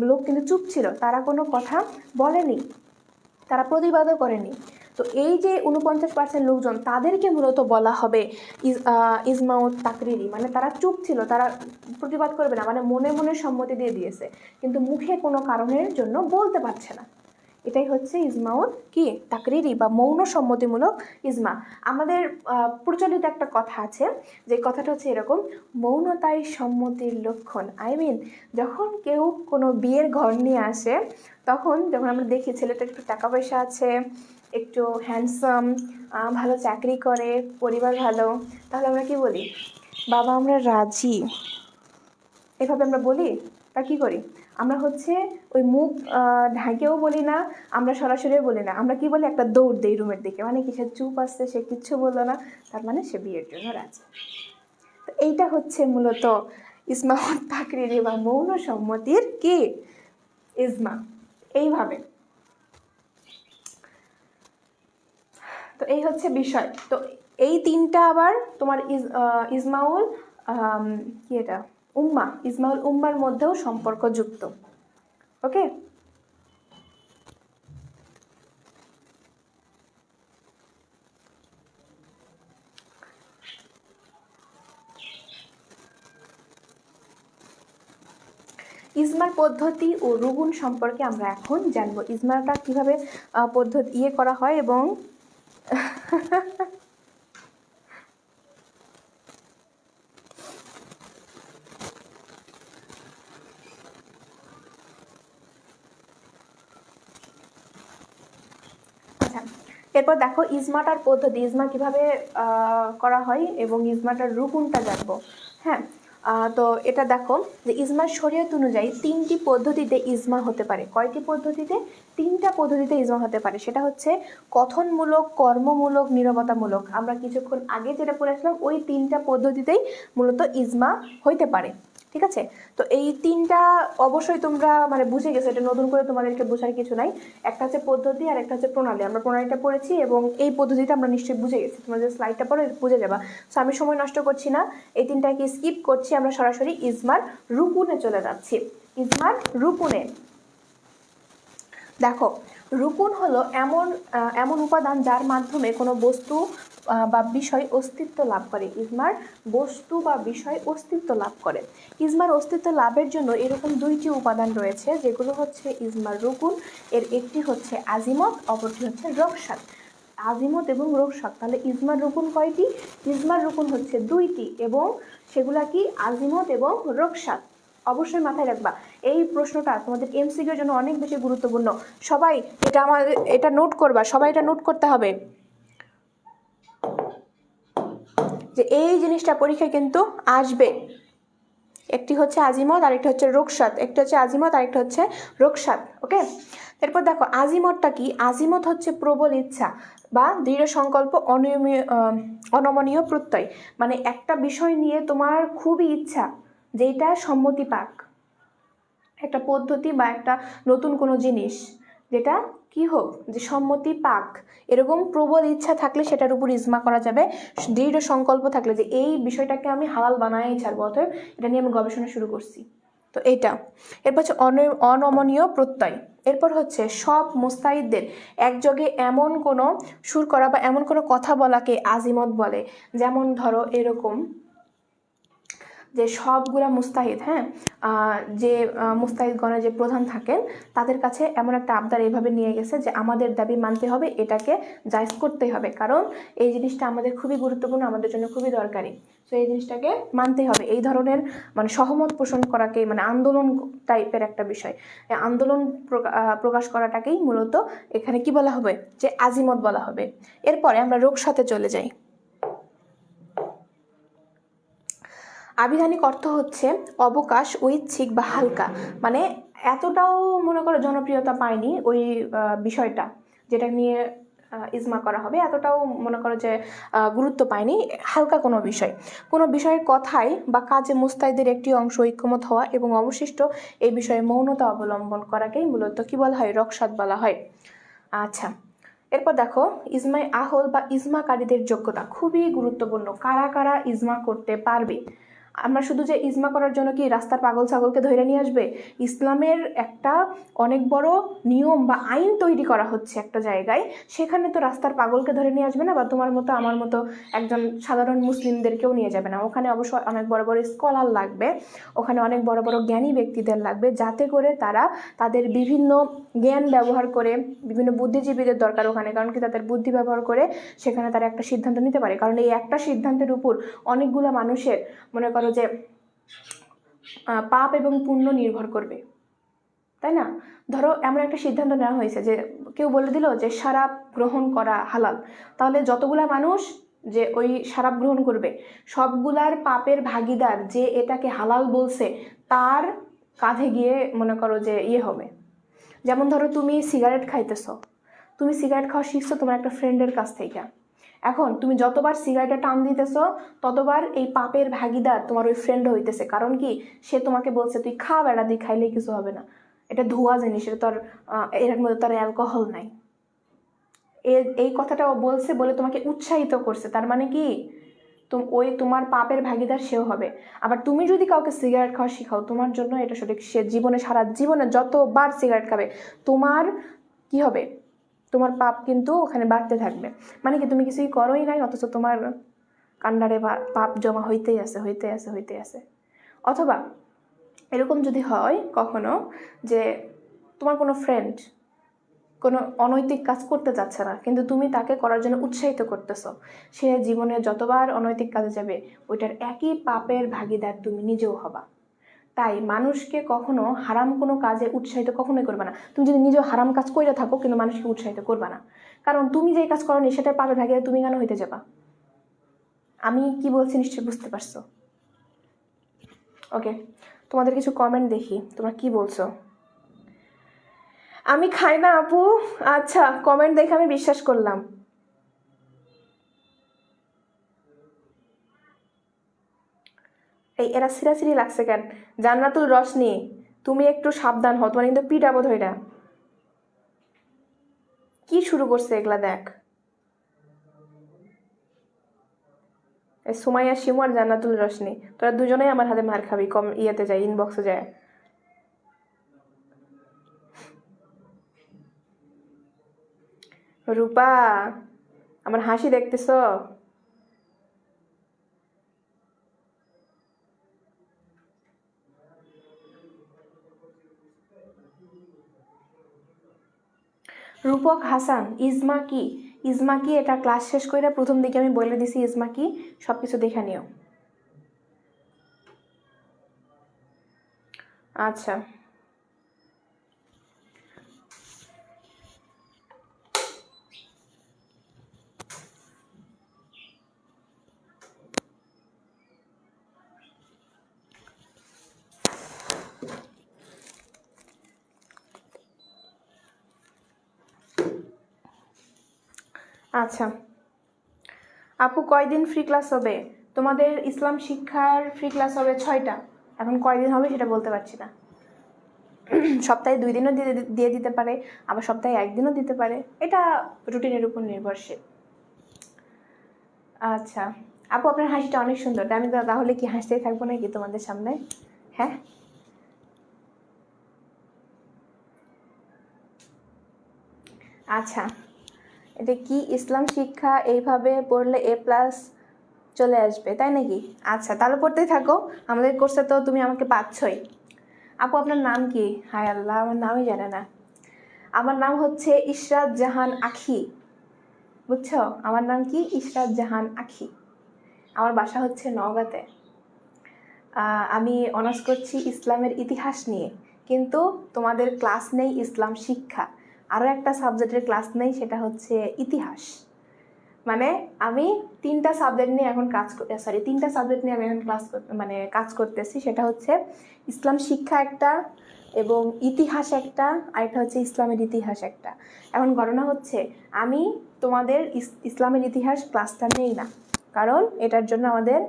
লোক কিন্তু চুপ ছিল, তারা কোনো কথা বলেনি, তারা প্রতিবাদও করেনি। তো এই যে 49% লোকজন, তাদেরকে মূলত বলা হবে ইজমাউত তাকরিরি, মানে তারা চুপ ছিল, তারা প্রতিবাদ করবে না, মানে মনে মনে সম্মতি দিয়ে দিয়েছে কিন্তু মুখে কোনো কারণের জন্য বলতে পারছে না। এটাই হচ্ছে ইজমাউত কি তাকরিরি বা মৌন সম্মতিমূলক ইজমা। আমাদের প্রচলিত একটা কথা আছে, যে কথাটা হচ্ছে এরকম, মৌনতাই সম্মতির লক্ষণ। যখন কেউ কোনো বিয়ের ঘর নিয়ে আসে, তখন যখন আমরা দেখি ছেলেটা একটু টাকা পয়সা আছে, একটু হ্যান্ডসাম, ভালো চাকরি করে, পরিবার ভালো, তাহলে আমরা কি বলি? বাবা আমরা রাজি, এভাবে আমরা বলি। তা কি করি আমরা? হচ্ছে ওই মুখ ঢাকেও বলি না, আমরা সরাসরিও বলি না, আমরা কি বলি? একটা দৌড় দেই রুমের দিকে, মানে কি সে চুপ আসছে, সে কিচ্ছু বললো না, তার মানে সে বিয়ের জন্য রাজি। তো এইটা হচ্ছে মূলত ইজমাউত তাকরিরি বা মৌন সম্মতির কি ইজমা, এইভাবে। তো এই হচ্ছে বিষয়। তো এই তিনটা আবার তোমার ইজমাউল কি এটা উম্মা, ইজমাউল উম্মার মধ্যেও সম্পর্কযুক্ত। ওকে, ইজমার পদ্ধতি ও রুগুন সম্পর্কে আমরা এখন জানবো। ইজমাটা কিভাবে পদ্ধতি করা হয় এবং আচ্ছা, এরপর দেখো ইজমাটার পদ্ধতি, ইজমা কিভাবে করা হয় এবং ইজমাটার রুকুনটা জানবো। হ্যাঁ, তো এটা দেখো যে ইজমার শরীয়ত অনুযায়ী 3টি পদ্ধতিতে ইজমা হতে পারে। কয়টি পদ্ধতিতে? 3টা পদ্ধতিতে ইজমা হতে পারে। সেটা হচ্ছে কথনমূলক, কর্মমূলক, নীরবতামূলক। আমরা কিছুক্ষণ আগে যেটা পড়েছিলাম, ওই 3টা পদ্ধতিতেই মূলত ইজমা হইতে পারে। ঠিক আছে, তো এই 3টা অবশ্যই তোমরা মানে বুঝে গেছো, এটা নতুন করে তোমাদেরকে বোঝার কিছু নাই। একটা হচ্ছে পদ্ধতি আর একটা হচ্ছে প্রণালী। আমরা প্রণালীটা পড়েছি এবং এই পদ্ধতিটা আমরা নিশ্চয়ই বুঝে গেছি। তোমরা যে স্লাইডটা পড়ো বুঝে যাবা। সো আমি সময় নষ্ট করছি না, এই 3টাকে স্কিপ করছি, আমরা সরাসরি ইজমার রুকুনে চলে যাচ্ছি। ইজমার রুকুনে দেখো, রুকুন হলো এমন উপাদান যার মাধ্যমে কোনো বস্তু বা বিষয় অস্তিত্ব লাভ করে। ইজমার বস্তু বা বিষয় অস্তিত্ব লাভ করে। ইজমার অস্তিত্ব লাভের জন্য এরকম 2টি উপাদান রয়েছে, যেগুলো হচ্ছে ইজমার রুকুন। এর একটি হচ্ছে আজিমত, অপরটি হচ্ছে রকসাত। আজিমত এবং রকসাত। তাহলে ইজমার রুকুন কয়টি? ইজমার রুকুন হচ্ছে 2টি, এবং সেগুলা কি? আজিমত এবং রকসাত। অবশ্যই মাথায় রাখবা, এই প্রশ্নটা তোমাদের এমসিকিউর জন্য অনেক বেশি গুরুত্বপূর্ণ। সবাই এটা নোট করবা, সবাই এটা নোট করতে হবে যে এই জিনিসটা পরীক্ষায় কিন্তু আসবে। একটি হচ্ছে আজিমত, আরেকটি হচ্ছে রকসাত। একটি হচ্ছে আজিমত, আরেকটা হচ্ছে রকসাত। ওকে, এরপর দেখো আজিমতটা কি? আজিমত হচ্ছে প্রবল ইচ্ছা বা দৃঢ় সংকল্প, অনমনীয় প্রত্যয়। মানে একটা বিষয় নিয়ে তোমার খুবই ইচ্ছা, যেটা সম্মতি পাক, একটা পদ্ধতি বা একটা নতুন কোনো জিনিস, যেটা কি হোক, যে সম্মতি পাক, এরকম প্রবল ইচ্ছা থাকলে সেটার উপর ইজমা করা যাবে। দৃঢ় সংকল্প থাকলে যে এই বিষয়টাকে আমি হালাল বানাই ছাড়বো, অতএব এটা নিয়ে আমি গবেষণা শুরু করছি। তো এইটা। এরপর হচ্ছে অনমনীয় প্রত্যয়। এরপর হচ্ছে সব মুস্তাহিদদের একযোগে এমন কোনো সুর করা বা এমন কোনো কথা বলাকে আজিমত বলে। যেমন ধরো এরকম যে সবগুলা মুস্তাহিদ, হ্যাঁ, যে মুস্তাহিদগণের যে প্রধান থাকেন, তাদের কাছে এমন একটা আবদার এইভাবে নিয়ে গেছে যে আমাদের দাবি মানতে হবে, এটাকে জায়েজ করতেই হবে, কারণ এই জিনিসটা আমাদের খুবই গুরুত্বপূর্ণ, আমাদের জন্য খুবই দরকারি। তো এই জিনিসটাকে মানতে হবে। এই ধরনের মানে সহমত পোষণ করাকে, মানে আন্দোলন টাইপের একটা বিষয়, আন্দোলন প্রকাশ করাটাকেই মূলত এখানে কি বলা হবে? যে আজিমত বলা হবে। এরপরে আমরা রকসাতে চলে যাই। আবিধানিক অর্থ হচ্ছে অবকাশ, ঐচ্ছিক বা হালকা। মানে এতটাও মনে করো জনপ্রিয়তা পায়নি ওই বিষয়টা, যেটা নিয়ে ইজমা করা হবে, এতটাও মনে করো যে গুরুত্ব পায়নি। হালকা কোনো বিষয়, কোনো বিষয়ের কথায় বা কাজে মুস্তাহিদের একটি অংশ ঐক্যমত হওয়া এবং অবশিষ্ট এই বিষয়ে মৌনতা অবলম্বন করাকেই মূলত কি বলা হয়? রকসাত বলা হয়। আচ্ছা, এরপর দেখো ইজমাই আহল বা ইজমাকারীদের যোগ্যতা খুবই গুরুত্বপূর্ণ। কারা কারা ইজমা করতে পারবে? আমরা শুধু যে ইজমা করার জন্য কি রাস্তার পাগল ছাগলকে ধরে নিয়ে আসবে? ইসলামের একটা অনেক বড় নিয়ম বা আইন তৈরি করা হচ্ছে একটা জায়গায়, সেখানে তো রাস্তার পাগলকে ধরে নিয়ে আসবে না, বা তোমার মতো আমার মতো একজন সাধারণ মুসলিমদেরকেও নিয়ে যাবে না। ওখানে অবশ্যই অনেক বড় বড় স্কলার লাগবে, ওখানে অনেক বড় বড় জ্ঞানী ব্যক্তিদের লাগবে, যাতে করে তারা তাদের বিভিন্ন জ্ঞান ব্যবহার করে, বিভিন্ন বুদ্ধিজীবীদের দরকার ওখানে, কারণ কি তাদের বুদ্ধি ব্যবহার করে সেখানে তারা একটা সিদ্ধান্ত নিতে পারে। কারণ এই একটা সিদ্ধান্তের উপর অনেকগুলো মানুষের, মনে করো যে পাপ এবং পুণ্য নির্ভর করবে, তাই না? ধরো এমন একটা সিদ্ধান্ত নেওয়া হয়েছে যে কেউ বলে দিল যে শরাব গ্রহণ করা হালাল, তাহলে যতগুলা মানুষ যে ওই শরাব গ্রহণ করবে সবগুলার পাপের ভাগিদার যে এটাকে হালাল বলছে তার কাঁধে গিয়ে মনে করো যে হবে। যেমন ধরো তুমি সিগারেট খাইতেছো, তুমি সিগারেট খাওয়া শিখছো তোমার একটা ফ্রেন্ডের কাছ থেকে। এখন তুমি যতবার সিগারেটে টান দিতেছো ততবার এই পাপের ভাগিদার তোমার ওই ফ্রেন্ড হইতেছে। কারণ কি, সে তোমাকে বলছে তুই খা বেড়া, দিয়ে খাইলেই কিছু হবে না, এটা ধোয়া জিনিস, এটা তোর এর মধ্যে তোর অ্যালকোহল নাই। এই কথাটা ও বলছে বলে তোমাকে উৎসাহিত করছে, তার মানে কি ওই তোমার পাপের ভাগিদার সেও হবে। আবার তুমি যদি কাউকে সিগারেট খাওয়া শিখাও, তোমার জন্য এটা সঠিক। সে জীবনে, সারা জীবনে যতবার সিগারেট খাবে তোমার কি হবে? তোমার পাপ কিন্তু ওখানে বাড়তে থাকবে। মানে কি, তুমি কিছুই করোই নাই, অথচ তোমার কান্ডারে পাপ জমা হইতেই আছে। অথবা এরকম যদি হয় কখনো যে তোমার কোনো ফ্রেন্ড কোনো অনৈতিক কাজ করতে চাচ্ছে না, কিন্তু তুমি তাকে করার জন্য উৎসাহিত করতেছো, সে জীবনে যতবার অনৈতিক কাজে যাবে ওইটার একই পাপের ভাগিদার তুমি নিজেও হবা। তাই মানুষকে কখনো হারাম কোনো কাজে উৎসাহিত কখনোই করবে না। তুমি যদি নিজেও হারাম কাজ করে থাকো কিন্তু মানুষকে উৎসাহিত করবে না, কারণ তুমি যেই কাজ করো নি সেটার পাপের ভাগিদার তুমি কেন হইতে যাবা? আমি কি বলছি নিশ্চয়ই বুঝতে পারছো। ওকে, তোমাদের কিছু কমেন্ট দেখি, তোমরা কি বলছো। আমি খাই না আপু। আচ্ছা, কমেন্ট দেখে আমি বিশ্বাস করলাম। এই এরা সিরাসিরি লাগছে কেন? জান্নাতুল রশনি, তুমি একটু সাবধান হও, তোমার কিন্তু পিটাবো ধইরা। কি শুরু করছে এগুলা দেখ। এই সুমাইয়া শিমু আর জান্নাতুল রশনি, তোরা দুজনেই আমার হাতে মার খাবি। ইয়েতে যায়, ইনবক্সে যায়। রূপা, আমার হাসি দেখতেছ? রূপক হাসান, ইজমা কি? ইজমা কি এটা ক্লাস শেষ করে প্রথম দিকে আমি বলে দিছি ইজমা কি, সব কিছু দেখে নিও। আচ্ছা, আচ্ছা আপু, কয়দিন ফ্রি ক্লাস হবে? তোমাদের ইসলাম শিক্ষার ফ্রি ক্লাস হবে 6টা। এখন কয়দিন হবে সেটা বলতে পারছি না। সপ্তাহে 2 দিনও দিয়ে দিতে পারে, আবার সপ্তাহে 1 দিনও দিতে পারে, এটা রুটিনের উপর নির্ভরশীল। আচ্ছা আপু, আপনার হাসিটা অনেক সুন্দর, আমি তাহলে কি হাসতেই থাকবো নাকি তোমাদের সামনে? হ্যাঁ, আচ্ছা, এটা কি ইসলাম শিক্ষা এইভাবে পড়লে A+ চলে আসবে তাই নাকি? আচ্ছা, তাহলে পড়তেই থাকো, আমাদের কোর্সে তো তুমি আমাকে পাচ্ছই। আপু আপনার নাম কি? হায় আল্লাহ, আমার নামই জানে না। আমার নাম হচ্ছে ইশরাত জাহান আখি, বুঝছো? আমার নাম কি? ইশরাত জাহান আখি। আমার বাসা হচ্ছে নওগাঁতে। আমি অনার্স করছি ইসলামের ইতিহাস নিয়ে, কিন্তু তোমাদের ক্লাস নেই ইসলাম শিক্ষা, আরও একটা সাবজেক্টের ক্লাস নেই, সেটা হচ্ছে ইতিহাস। মানে আমি 3টা সাবজেক্ট নিয়ে এখন তিনটা সাবজেক্ট নিয়ে আমি এখন কাজ করতেছি। সেটা হচ্ছে ইসলাম শিক্ষা একটা, এবং ইতিহাস একটা, আর এটা হচ্ছে ইসলামের ইতিহাস একটা। এখন ঘটনা হচ্ছে আমি তোমাদের ইসলামের ইতিহাস ক্লাসটা নেই না, কারণ এটার জন্য আমাদের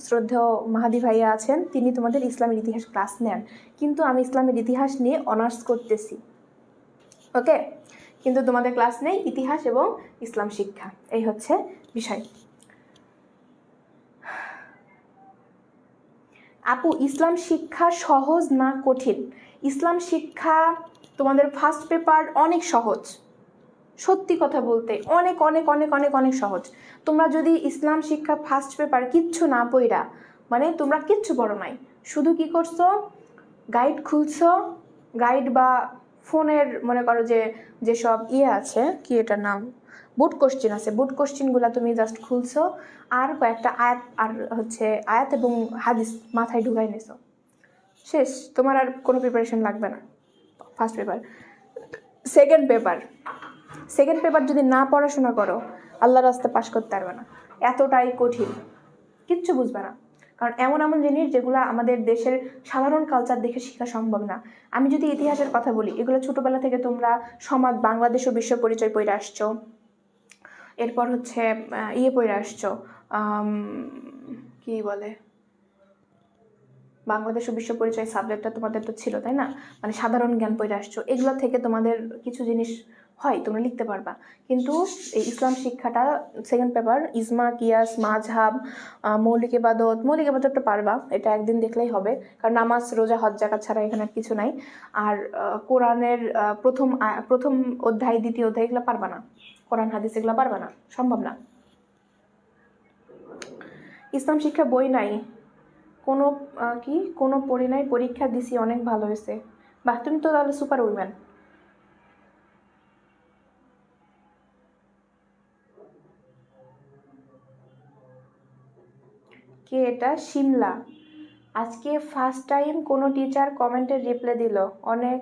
শ্রদ্ধেয় মাহাদি ভাইয়া আছেন, তিনি তোমাদের ইসলামের ইতিহাস ক্লাস নেন, কিন্তু আমি ইসলামের ইতিহাস নিয়ে অনার্স করতেছি। ওকে, কিন্তু তোমাদের ক্লাস নেই ইতিহাস এবং ইসলাম শিক্ষা, এই হচ্ছে বিষয়। আপু ইসলাম শিক্ষা সহজ না কঠিন? ইসলাম শিক্ষা তোমাদের ফার্স্ট পেপার অনেক সহজ, সত্যি কথা বলতে অনেক অনেক অনেক অনেক অনেক সহজ। তোমরা যদি ইসলাম শিক্ষা ফার্স্ট পেপার কিচ্ছু না পড়া, মানে তোমরা কিচ্ছু পড়ো নাই, শুধু কি করছো, গাইড খুলছো, গাইড বা ফোনের মনে করো যে যেসব আছে কি এটার নাম, বুট কোশ্চেন আছে, বুট কোশ্চেনগুলো তুমি জাস্ট খুলছো আর কয়েকটা আয়াত আর হচ্ছে আয়াত এবং হাদিস মাথায় ঢুকাই নিছো, শেষ। তোমার আর কোনো প্রিপারেশন লাগবে না। First paper. সেকেন্ড পেপার যদি না পড়াশোনা করো আল্লাহর রাস্তায় পাশ করতে পারবে না, এতটাই কঠিন, কিচ্ছু বুঝবে না। কারণ এমন এমন জিনিস যেগুলো আমাদের দেশের সাধারণ কালচার দেখে শেখা সম্ভব না। আমি যদি ইতিহাসের কথা বলি, এগুলো ছোটোবেলা থেকে তোমরা সমাজ, বাংলাদেশ ও বিশ্ব পরিচয় পড়ে আসছো, এরপর হচ্ছে পড়ে আসছো, কি বলে, বাংলাদেশ ও বিশ্ব পরিচয় সাবজেক্টটা তোমাদের তো ছিল তাই না, মানে সাধারণ জ্ঞান পড়ে আসছো, এগুলো থেকে তোমাদের কিছু জিনিস হয় তোমরা লিখতে পারবা। কিন্তু এই ইসলাম শিক্ষাটা সেকেন্ড পেপার, ইজমা, কিয়াস, মাযহাব, মৌলিক ইবাদতটা পারবা, এটা একদিন দেখলেই হবে, কারণ নামাজ, রোজা, হজ, যাকাত ছাড়া এখানে আর কিছু নাই। আর কোরআনের প্রথম অধ্যায়, দ্বিতীয় অধ্যায় এগুলো পারবা না, কোরআন হাদিস এগুলো পারবা না, সম্ভব না। ইসলাম শিক্ষা বই নাই, কোনো পড়ি নাই, পরীক্ষা দিছি, অনেক ভালো হয়েছে। বাহ, তুমি তো তাহলে সুপার উইম্যান। কে এটা? শিমলা। আজকে ফার্স্ট টাইম কোনো টিচার কমেন্টের রিপ্লাই দিল, অনেক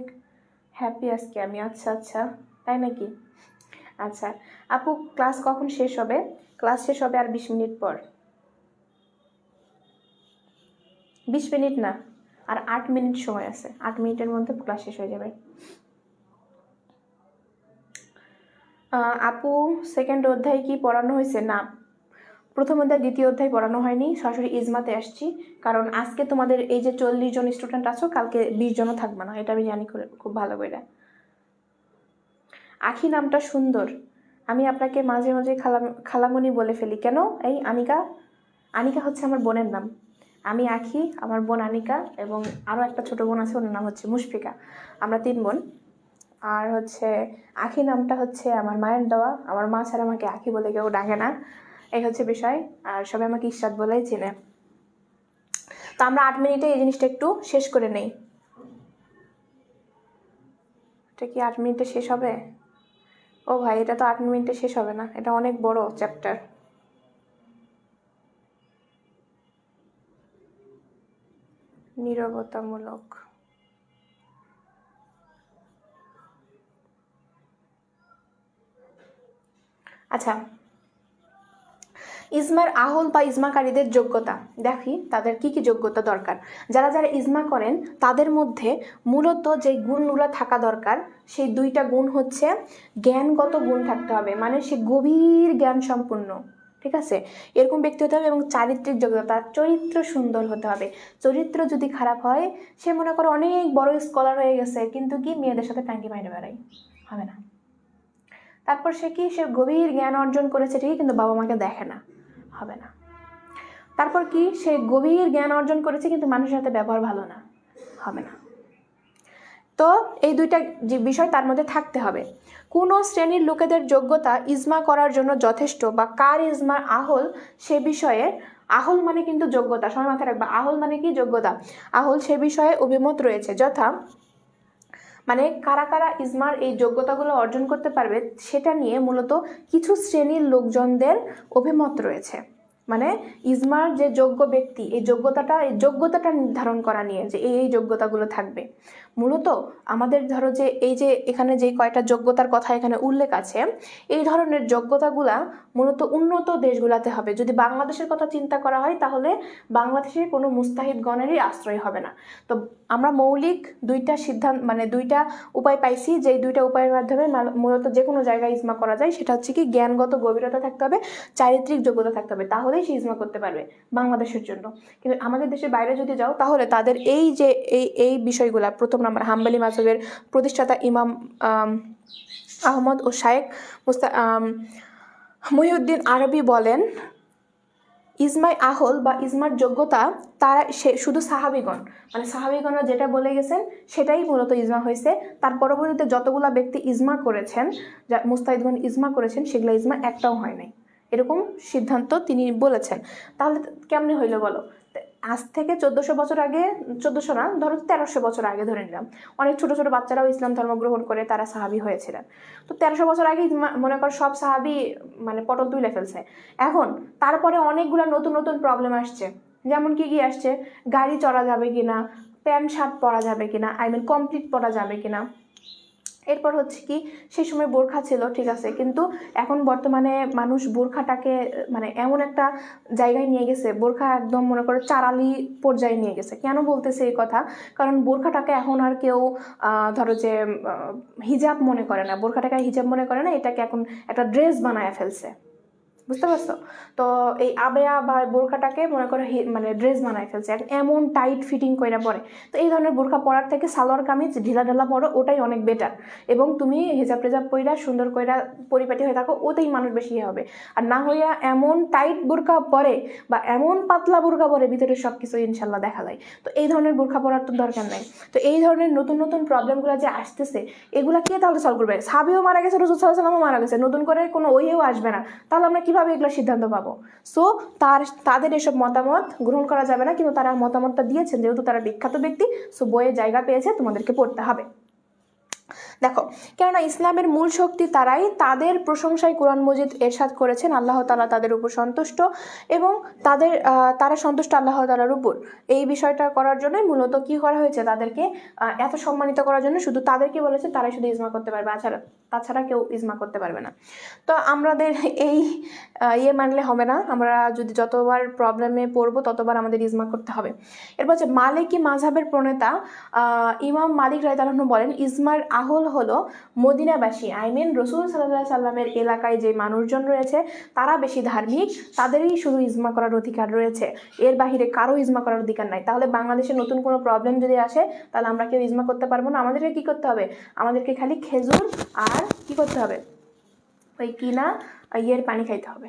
হ্যাপি আজকে আমি। আচ্ছা আচ্ছা, তাই নাকি? আচ্ছা আপু, ক্লাস কখন শেষ হবে? ক্লাস শেষ হবে আর 20 মিনিট পর। 20 মিনিট না, আর 8 মিনিট সময় আছে, 8 মিনিটের মধ্যে ক্লাস শেষ হয়ে যাবে। আপু সেকেন্ড অধ্যায় কি পড়ানো হয়েছে? না, প্রথম অধ্যায় দ্বিতীয় অধ্যায় পড়ানো হয়নি, সরাসরি ইজমাতে আসছি। কারণ আজকে তোমাদের এই যে 40 জন স্টুডেন্ট আছো, কালকে 20 জনও থাকবে না, এটা আমি জানি খুব ভালো করে। আখি নামটা সুন্দর, আমি আপনাকে মাঝে মাঝে খালামণি বলে ফেলি, কেন? এই আনিকা হচ্ছে আমার বোনের নাম। আমি আখি, আমার বোন আনিকা, এবং আরও একটা ছোট বোন আছে, ওর নাম হচ্ছে মুশফিকা। আমরা 3 বোন। আর হচ্ছে আখি নামটা হচ্ছে আমার মায়ের দেওয়া, আমার মা ছাড়া আমাকে আখি বলে কেউ ডাকে না, এই হচ্ছে বিষয়। আর সবাই আমাকে ইশরাত বলেই চেনে। তো আমরা 8 মিনিটে এই জিনিসটা একটু শেষ করে নেই। এটা কি 8 মিনিটে শেষ হবে? ও ভাই, এটা তো 8 মিনিটে শেষ হবে না, এটা অনেক বড় চ্যাপ্টার। নীরবতামূলক। আচ্ছা, ইজমার আহল বা ইজমাকারীদের যোগ্যতা দেখি, তাদের কি কি যোগ্যতা দরকার। যারা যারা ইজমা করেন তাদের মধ্যে মূলত যে গুণগুলো থাকা দরকার, সেই 2টা গুণ হচ্ছে জ্ঞানগত গুণ থাকতে হবে, মানে সে গভীর জ্ঞান সম্পন্ন, ঠিক আছে, এরকম ব্যক্তি হতে হবে। এবং চারিত্রিক যোগ্যতা, তার চরিত্র সুন্দর হতে হবে। চরিত্র যদি খারাপ হয়, সে মনে করো অনেক বড় স্কলার হয়ে গেছে, কিন্তু কি মেয়েদের সাথে টাঙ্কি মাইরে বেড়ায়, হবে না। তারপর সে গভীর জ্ঞান অর্জন করেছে ঠিকই, কিন্তু বাবা মাকে দেখে না, হবে না। তারপর কি, সে গভীর জ্ঞান অর্জন করেছে কিন্তু মানুষের সাথে ব্যবহার ভালো না, হবে না। তো এই 2টা যে বিষয় তার মধ্যে থাকতে হবে। কোনো শ্রেণীর লোকেদের যোগ্যতা ইজমা করার জন্য যথেষ্ট, বা কার ইজমার আহল সে বিষয়ে, আহল মানে কিন্তু যোগ্যতা, সবাই মাথায় রাখবা, আহল মানে কি? যোগ্যতা। আহল সে বিষয়ে অভিমত রয়েছে, যথা মানে কারা কারা ইজমার এই যোগ্যতাগুলো অর্জন করতে পারবে সেটা নিয়ে মূলত কিছু শ্রেণীর লোকজনদের অভিমত রয়েছে। মানে ইজমার যে যোগ্য ব্যক্তি, এই যোগ্যতাটা নির্ধারণ করা নিয়ে যে এই যোগ্যতাগুলো থাকবে। মূলত আমাদের ধরো যে এই যে এখানে যে কয়টা যোগ্যতার কথা এখানে উল্লেখ আছে, এই ধরনের যোগ্যতাগুলা মূলত উন্নত দেশগুলোতে হবে। যদি বাংলাদেশের কথা চিন্তা করা হয়, তাহলে বাংলাদেশের কোনো মুস্তাহিদগণেরই আশ্রয় হবে না। তো আমরা মৌলিক 2টা সিদ্ধান্ত, মানে 2টা উপায় পাইছি, যে 2টা উপায়ের মাধ্যমে মূলত যে কোনো জায়গায় ইজমা করা যায়। সেটা হচ্ছে কি, জ্ঞানগত গভীরতা থাকতে হবে, চারিত্রিক যোগ্যতা থাকতে হবে, তাহলেই সে ইজমা করতে পারবে বাংলাদেশের জন্য। কিন্তু আমাদের দেশের বাইরে যদি যাও, তাহলে তাদের এই যে এই বিষয়গুলা, প্রথম নাম্বার হাম্বলি মাযহাবের প্রতিষ্ঠাতা ইমাম আহমদ ও শায়েখ মহিউদ্দিন আরবি বলেন, ইজমাই আহল বা ইজমার যোগ্যতা তারা শুধু সাহাবিগণ, মানে সাহাবিগণরা যেটা বলে গেছেন সেটাই মূলত ইজমা হয়েছে। তার পরবর্তীতে যতগুলা ব্যক্তি ইজমা করেছেন, যা মুস্তাহিদগণ ইজমা করেছেন, সেগুলো ইজমা একটাও হয় নাই, এরকম সিদ্ধান্ত তিনি বলেছেন। তাহলে কেমনে হইলো বলো? আজ থেকে 1400 বছর আগে, 1400 না, ধরো 1300 বছর আগে ধরে নিলাম, অনেক ছোট ছোট বাচ্চারাও ইসলাম ধর্ম গ্রহণ করে তারা সাহাবি হয়েছিলেন। তো 1300 বছর আগে মনে কর সব সাহাবি মানে পটল তুলে ফেলছে। এখন তারপরে অনেকগুলো নতুন নতুন প্রবলেম আসছে, যেমন কি কি আসছে, গাড়ি চড়া যাবে কিনা, প্যান্ট শার্ট পরা যাবে কিনা, কমপ্লিট পরা যাবে কিনা। এরপর হচ্ছে কি, সেই সময় বোরখা ছিল ঠিক আছে, কিন্তু এখন বর্তমানে মানুষ বোরখাটাকে মানে এমন একটা জায়গায় নিয়ে গেছে, বোরখা একদম মনে করে চারালি পর্যায়ে নিয়ে গেছে। কেন বলতেছে এই কথা? কারণ বোরখাটাকে এখন আর কেউ ধরো যে হিজাব মনে করে না, বোরখাটাকে হিজাব মনে করে না, এটাকে এখন একটা ড্রেস বানায় ফেলছে, বুঝতে পারছো? তো এই আবেয়া বা বোরখাটাকে মনে করো মানে ড্রেস বানায় ফেলছে, এমন টাইট ফিটিং কইরা পরে। তো এই ধরনের বোরখা পরার থেকে সালোয়ার কামিজ ঢিলা ঢালা পরো, ওটাই অনেক বেটার। এবং তুমি হেজাব টেজাব কইরা সুন্দর কইরা পরিপাটি হয়ে থাকো, ওতেই মানুষ বেশি হবে। আর না হইয়া এমন টাইট বোরখা পরে বা এমন পাতলা বোরখা পরে ভিতরে সব কিছু ইনশাল্লাহ দেখা যায়। তো এই ধরনের বোরখা পরার তো দরকার নাই। তো এই ধরনের নতুন নতুন প্রবলেমগুলো যে আসতেছে, এগুলা কে তাহলে সলভ করবে? সাহাবীও মারা গেছে, রাসূল সাল্লাল্লাহু আলাইহি ওয়াসাল্লামও মারা গেছে, নতুন করে কোনো ওইও আসবে না, তাহলে আমরা কিভাবে এগুলো সিদ্ধান্ত পাবো? সো তাদের এসব মতামত গ্রহণ করা যাবে না, কিন্তু তারা মতামতটা দিয়েছেন যেহেতু তারা বিখ্যাত ব্যক্তি, সো বইয়ে জায়গা পেয়েছে, তোমাদেরকে পড়তে হবে। দেখো, কেননা ইসলামের মূল শক্তি তারাই, তাদের প্রশংসায় কোরআন মজিদ এরশাদ করেছেন আল্লাহ তাআলা তাদের উপর সন্তুষ্ট এবং তারা সন্তুষ্ট আল্লাহ তাআলার উপর। এই বিষয়টা করার জন্য মূলত কি করা হয়েছে, তাদেরকে এত সম্মানিত করার জন্য শুধু তাদেরকে বলেছে তারাই শুধু ইজমা করতে পারবে, তাছাড়া কেউ ইজমা করতে পারবে না। তো আমাদের এই মানলে হবে না, আমরা যদি যতবার প্রবলেমে পড়বো ততবার আমাদের ইজমা করতে হবে। এরপর হচ্ছে মালিকি মাযহাবের প্রণেতা ইমাম মালিক রাদিয়াল্লাহু আনহু বলেন, ইজমার আহল হলো মদিনাবাসী, রাসূল সাল্লাল্লাহু আলাইহি সাল্লামের এলাকায় যে মানুষজন রয়েছে তারা বেশি ধার্মিক, তাদেরই শুধু ইজমা করার অধিকার রয়েছে, এর বাহিরে কারো ইজমা করার অধিকার নাই। তাহলে বাংলাদেশে নতুন কোনো প্রবলেম যদি আসে, তাহলে আমরা কেউ ইজমা করতে পারবো না। আমাদেরকে কি করতে হবে? আমাদেরকে খালি খেজুর আর কি করতে হবে, ওই কিনা পানি খাইতে হবে,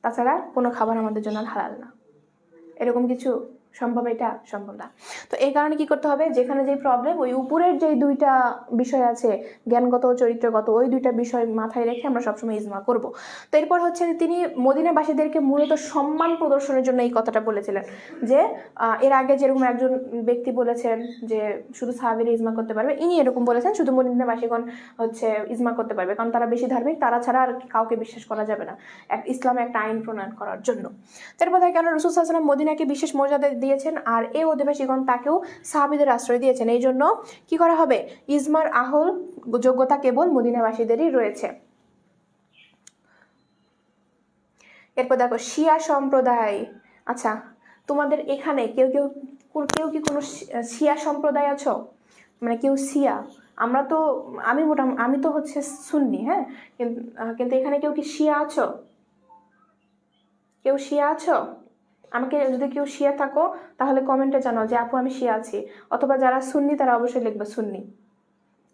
তাছাড়া কোনো খাবার আমাদের জন্য হালাল না। এরকম কিছু সম্ভব? এটা সম্ভব না। তো এই কারণে কি করতে হবে, যেখানে যে প্রবলেম, ওই উপরের যে দুইটা বিষয় আছে, জ্ঞানগত ও চরিত্রগত, ওই দুইটা বিষয় মাথায় রেখে আমরা সবসময় ইজমা করব। তো এরপর হচ্ছে তিনি মদিনাবাসীদেরকে মূলত সম্মান প্রদর্শনের জন্য এই কথাটা বলেছিলেন, যে এর আগে যেরকম একজন ব্যক্তি বলেছেন যে শুধু সাহাবীরা ইজমা করতে পারবে, ইনি এরকম বলেছেন শুধু মদিনাবাসীগণ হচ্ছে ইজমা করতে পারবে, কারণ তারা বেশি ধার্মিক, তারা ছাড়া আর কাউকে বিশ্বাস করা যাবে না, ইসলামে একটা আইন প্রণয়ন করার জন্য। তারপর কেন রাসূল সাল্লাল্লাহু আলাইহি ওয়াসাল্লাম মদিনাকে বিশেষ মর্যাদা দিয়েছেন আর এই অধিবাসীগণ তাকেও সাহাবীদের আশ্রয় দিয়েছেন, এই জন্য কি করা হবে, ইজমার আহল যোগ্যতা কেবল মদিনাবাসীদেরই রয়েছে। এরপর দেখো শিয়া সম্প্রদায়। আচ্ছা, তোমাদের এখানে কেউ কি কোনো শিয়া সম্প্রদায় আছো? মানে কেউ শিয়া? আমি তো হচ্ছে সুন্নি, হ্যাঁ, কিন্তু এখানে কেউ কি শিয়া আছো? কেউ শিয়া আছো? আমাকে যদি কেউ শিয়া থাকো তাহলে কমেন্টে জানাও যে আপু আমি শিয়া আছি, অথবা যারা সুন্নি তারা অবশ্যই লিখবে সুন্নি।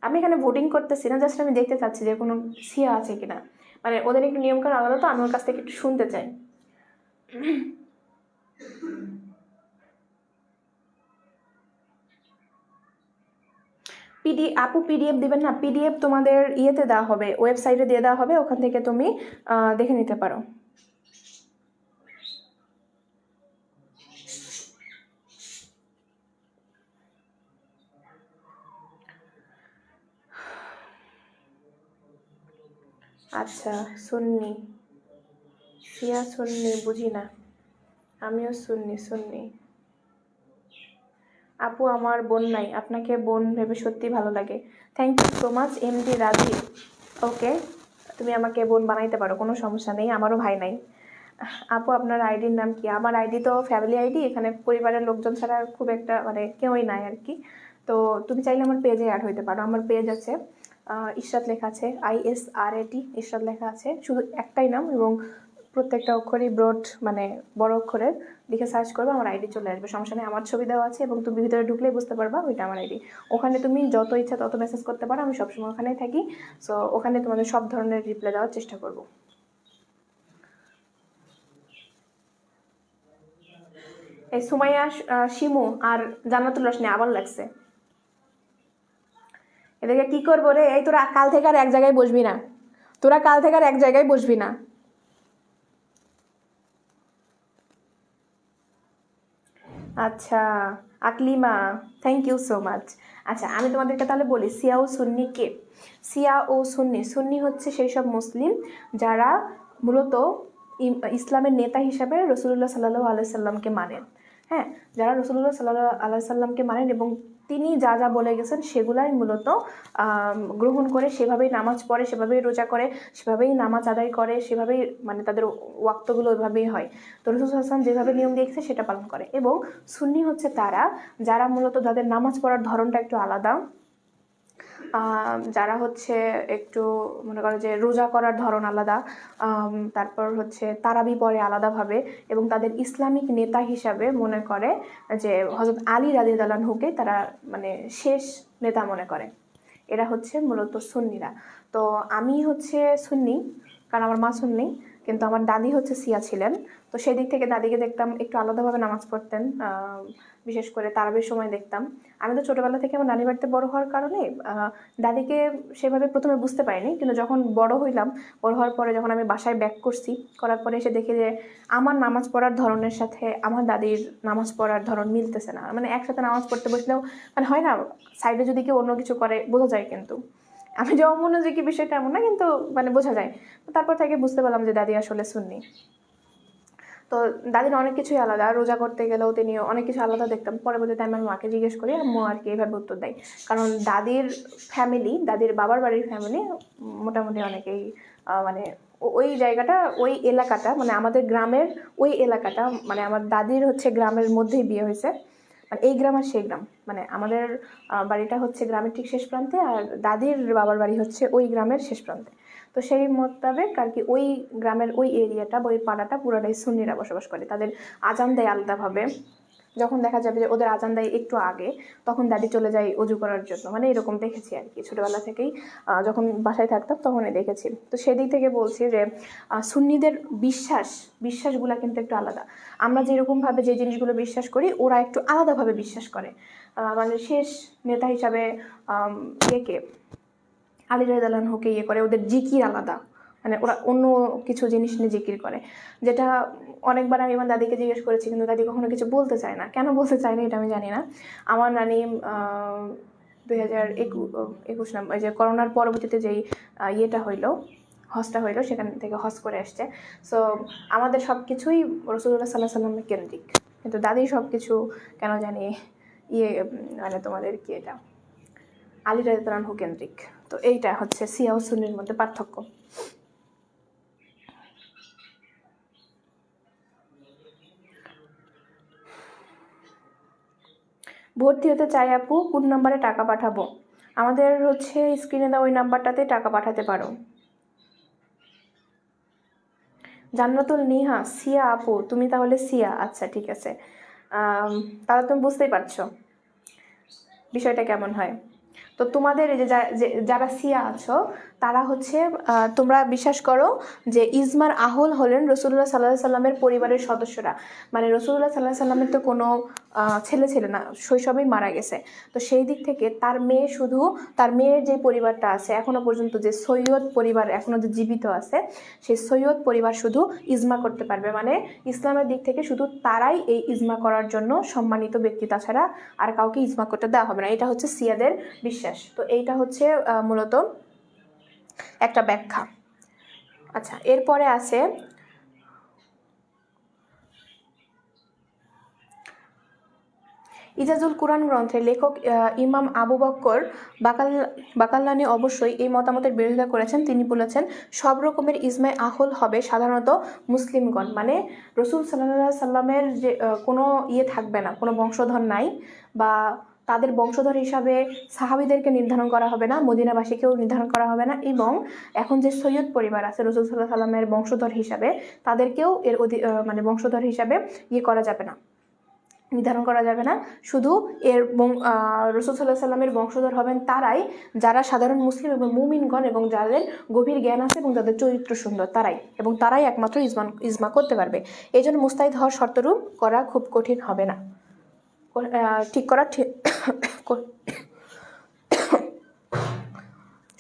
আমি এখানে ভোটিং করতেছি না, জাস্ট আমি দেখতে চাচ্ছি যে কোনো শিয়া আছে কিনা, মানে ওদের একটু নিয়মকানুন আলাদা, তো আমি ওর কাছ থেকে একটু শুনতে চাই। আপু পিডিএফ দিবেন না? পিডিএফ তোমাদের ইয়েতে দেওয়া হবে, ওয়েবসাইটে দিয়ে দেওয়া হবে, ওখান থেকে তুমি দেখে নিতে পারো। আচ্ছা, সুন্নি, শিয়া সুন্নি বুঝি না, আমিও সুন্নি। আপু আমার বোন নাই, আপনাকে বোন ভেবে সত্যি ভালো লাগে। Thank you so much MD Rajib. Okay, তুমি আমাকে বোন বানাইতে পারো, কোনো সমস্যা নেই, আমারও ভাই নাই। আপু আপনার আইডির নাম কি? আমার আইডি তো ফ্যামিলি আইডি, এখানে পরিবারের লোকজন ছাড়া খুব একটা মানে কেউই নাই আর কি। তো তুমি চাইলে আমার পেজে অ্যাড হইতে পারো, আমার পেজ আছে ইশরাত লেখা আছে, ISRAT ইশরাত লেখা আছে, শুধু একটাই নাম এবং প্রত্যেকটা অক্ষরই ব্রড মানে বড় অক্ষরের লিখে সার্চ করবে, আমার আইডি চলে আসবে, সমস্যা নেই। আমার ছবি দেওয়া আছে এবং তুমি ভিতরে ঢুকলেই বুঝতে পারবা ওইটা আমার আইডি। ওখানে তুমি যত ইচ্ছা তত মেসেজ করতে পারো, আমি সবসময় ওখানেই থাকি। সো ওখানে তোমাদের সব ধরনের রিপ্লাই দেওয়ার চেষ্টা করব। এই সুমাইয়া, শিমু আর জান্নাতুল রোশনি আবার লাগছে। এদেরকে কি করবো রে? এই তোরা কাল থেকে আর এক জায়গায় বসবি না, তোরা কাল থেকে আর এক জায়গায় বসবি না। আচ্ছা Aklima, thank you so much. আচ্ছা আমি তোমাদেরকে তাহলে বলি, শিয়া ও সুন্নি কে? শিয়া ও সুন্নি, সুন্নি হচ্ছে সেই সব মুসলিম যারা মূলত ইসলামের নেতা হিসাবে রসুল্লাহ সাল্লাল্লাহু আলাইহি সাল্লামকে মানেন। হ্যাঁ, যারা রসুল্লাহ সাল্লাল্লাহু আলাইহি সাল্লামকে মানেন এবং তিনি যা যা বলে গেছেন সেগুলাই মূলত গ্রহণ করে সেভাবেই নামাজ পড়ে, সেভাবেই রোজা করে, সেভাবেই নামাজ আদায় করে, সেভাবেই মানে তাদের ওয়াক্তগুলো ওইভাবেই হয়। তো রসুল হাসান যেভাবে নিয়ম দিয়েছে সেটা পালন করে। এবং সুন্নি হচ্ছে তারা যারা মূলত যাদের নামাজ পড়ার ধরনটা একটু আলাদা, যারা হচ্ছে একটু মনে করো যে রোজা করার ধরন আলাদা, তারপর হচ্ছে তারাবি পড়ে আলাদাভাবে, এবং তাদের ইসলামিক নেতা হিসাবে মনে করে যে হযরত আলী রাদিয়াল্লাহু আনহুকে তারা মানে শেষ নেতা মনে করে। এরা হচ্ছে মূলত সুন্নিরা। তো আমি হচ্ছে সুন্নি, কারণ আমার মা সুন্নি, কিন্তু আমার দাদি হচ্ছে শিয়া ছিলেন। তো সেই দিক থেকে দাদিকে দেখতাম একটু আলাদাভাবে নামাজ পড়তেন, বিশেষ করে তারাবির সময় দেখতাম। আমি তো ছোটোবেলা থেকে আমার নানি বাড়িতে বড় হওয়ার কারণে দাদিকে সেভাবে প্রথমে বুঝতে পারিনি, কিন্তু যখন বড় হইলাম, বড় হওয়ার পরে যখন আমি বাসায় ব্যাক করছি, করার পরে এসে দেখি যে আমার নামাজ পড়ার ধরনের সাথে আমার দাদির নামাজ পড়ার ধরন মিলতেছে না। মানে একসাথে নামাজ পড়তে বসলেও মানে হয় না, সাইডে যদি কেউ অন্য কিছু করে বোঝা যায়, কিন্তু আমি যে অমনোযোগী বিষয়টা এমন না, কিন্তু মানে বোঝা যায়। তারপর থেকে বুঝতে পারলাম যে দাদি আসলে সুন্নি। তো দাদির অনেক কিছুই আলাদা, রোজা করতে গেলেও তিনি অনেক কিছু আলাদা দেখতাম। পরবর্তীতে আমি আমার মাকে জিজ্ঞেস করি, আম্মু আর কি এইভাবে উত্তর দেয়। কারণ দাদির ফ্যামিলি, দাদির বাবার বাড়ির ফ্যামিলি মোটামুটি অনেকেই মানে ওই জায়গাটা, ওই এলাকাটা, মানে আমাদের গ্রামের ওই এলাকাটা, মানে আমার দাদির হচ্ছে গ্রামের মধ্যেই বিয়ে হয়েছে। মানে এই গ্রাম আর সেই গ্রাম, মানে আমাদের বাড়িটা হচ্ছে গ্রামের ঠিক শেষ প্রান্তে, আর দাদির বাবার বাড়ি হচ্ছে ওই গ্রামের শেষ প্রান্তে। তো সেই মোতাবেক আর কি ওই গ্রামের ওই এরিয়াটা বা ওই পাড়াটা পুরোটাই সুন্নিরা বসবাস করে। তাদের আজান দেয় আলাদাভাবে, যখন দেখা যাবে যে ওদের আজান দেয় একটু আগে, তখন দাদি চলে যায় অজু করার জন্য। মানে এরকম দেখেছি আর কি ছোটোবেলা থেকেই, যখন বাসায় থাকতাম তখনই দেখেছি। তো সেদিক থেকে বলছি যে সুন্নিদের বিশ্বাসগুলো কিন্তু একটু আলাদা। আমরা যেরকমভাবে যে জিনিসগুলো বিশ্বাস করি, ওরা একটু আলাদাভাবে বিশ্বাস করে। মানে শেষ নেতা হিসাবে কে আলী রাদিয়াল্লাহু আনহুকে করে, ওদের জিকির আলাদা, মানে ওরা অন্য কিছু জিনিস নিয়ে জিকির করে, যেটা অনেকবার আমি আমার দাদিকে জিজ্ঞেস করেছি, কিন্তু দাদি কখনো কিছু বলতে চায় না। কেন বলতে চায় না এটা আমি জানি না। আমার নানি 2021 নাম, ওই যে করোনার পরবর্তীতে যেই ইয়েটা হইলো, হজটা হইলো, সেখান থেকে হজ করে আসছে। সো আমাদের সব কিছুই রাসূলুল্লাহ সাল্লাল্লাহু আলাইহি ওয়াসাল্লামের কেন্দ্রিক, কিন্তু দাদি সব কিছু কেন জানি মানে তোমাদের কি এটা আলী রাদিয়াল্লাহু আনহু কেন্দ্রিক। তো এইটা হচ্ছে শিয়া ও সুন্নির মধ্যে পার্থক্য। ভর্তি হতে চাই আপু, কোন নাম্বারে টাকা পাঠাবো? আমাদের হচ্ছে স্ক্রিনে দেওয়া ওই নাম্বারটাতে টাকা পাঠাতে পারো। জান্নাতুল নিহা, সিয়া আপু, তুমি তাহলে সিয়া? আচ্ছা ঠিক আছে, তাহলে তুমি বুঝতেই পারছো বিষয়টা কেমন হয়। তো তোমাদের এই যে যারা সিয়া আছো, তারা হচ্ছে তোমরা বিশ্বাস করো যে ইজমার আহল হলেন রসুল্লাহ সাল্লাহ সাল্লামের পরিবারের সদস্যরা। মানে রসুল্লাহ সাল্লাহ সাল্লামের তো কোনো ছেলে ছিল না, শৈশবেই মারা গেছে। তো সেই দিক থেকে তার মেয়ের যে পরিবারটা আছে এখনো পর্যন্ত, যে সৈয়দ পরিবার এখনো যে জীবিত আছে, সেই সৈয়দ পরিবার শুধু ইজমা করতে পারবে। মানে ইসলামের দিক থেকে শুধু তারাই এই ইজমা করার জন্য সম্মানিত ব্যক্তি, তাছাড়া আর কাউকে ইজমা করতে দেওয়া হবে না। এটা হচ্ছে সিয়াদের বিশ্বাস। তো এইটা হচ্ছে মূলত একটা ব্যাখ্যা। আচ্ছা, এরপরে আছে ইজাজুল কুরআন গ্রন্থের লেখক ইমাম আবু বকর বাকাল্লানি অবশ্যই এই মতামতের বিরোধিতা করেছেন। তিনি বলেছেন সব রকমের ইজমায় আহল হবে সাধারণত মুসলিমগণ, মানে রসুল সাল্লাল্লাহু আলাইহি সাল্লামের যে কোনো থাকবে না, কোনো বংশধর নাই, বা তাদের বংশধর হিসাবে সাহাবীদেরকে নির্ধারণ করা হবে না, মদিনাবাসীকেও নির্ধারণ করা হবে না, এবং এখন যে সৈয়দ পরিবার আছে রাসূল সাল্লাল্লাহু আলাইহি সাল্লামের বংশধর হিসাবে তাদেরকেও এর মানে বংশধর হিসাবে করা যাবে না, নির্ধারণ করা যাবে না। শুধু এর রাসূল সাল্লাল্লাহু আলাইহি সাল্লামের বংশধর হবেন তারাই যারা সাধারণ মুসলিম এবং মুমিনগণ এবং যাদের গভীর জ্ঞান আছে এবং যাদের চরিত্র সুন্দর, তারাই একমাত্র ইজমা করতে পারবে। এই জন্য মুস্তাহিদ হওয়ার শর্তরূপ করা খুব কঠিন হবে না, ঠিক করা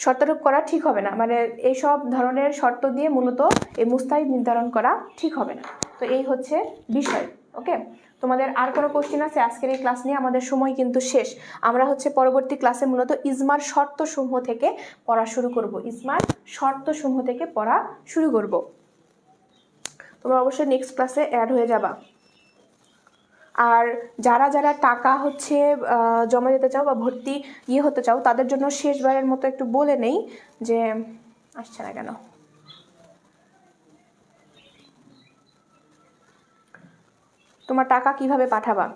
শর্তরূপ করা ঠিক হবে না, মানে এইসব ধরনের শর্ত দিয়ে মূলত এই মুস্তাহিদ নির্ধারণ করা ঠিক হবে না। তো এই হচ্ছে বিষয়। ওকে, তোমাদের আর কোনো কোশ্চেন আছে আজকের এই ক্লাস নিয়ে? আমাদের সময় কিন্তু শেষ। আমরা হচ্ছে পরবর্তী ক্লাসে মূলত ইজমার শর্তসমূহ থেকে পড়া শুরু করব, তোমরা অবশ্যই নেক্সট ক্লাসে অ্যাড হয়ে যাবা। আর যারা যারা টাকা হচ্ছে জমা দিতে চাও বা ভর্তি হতে চাও, তাদের জন্য শেষবারের মতো একটু বলে নেই যে আসছে না কেন, তোমার টাকা কিভাবে পাঠাবা।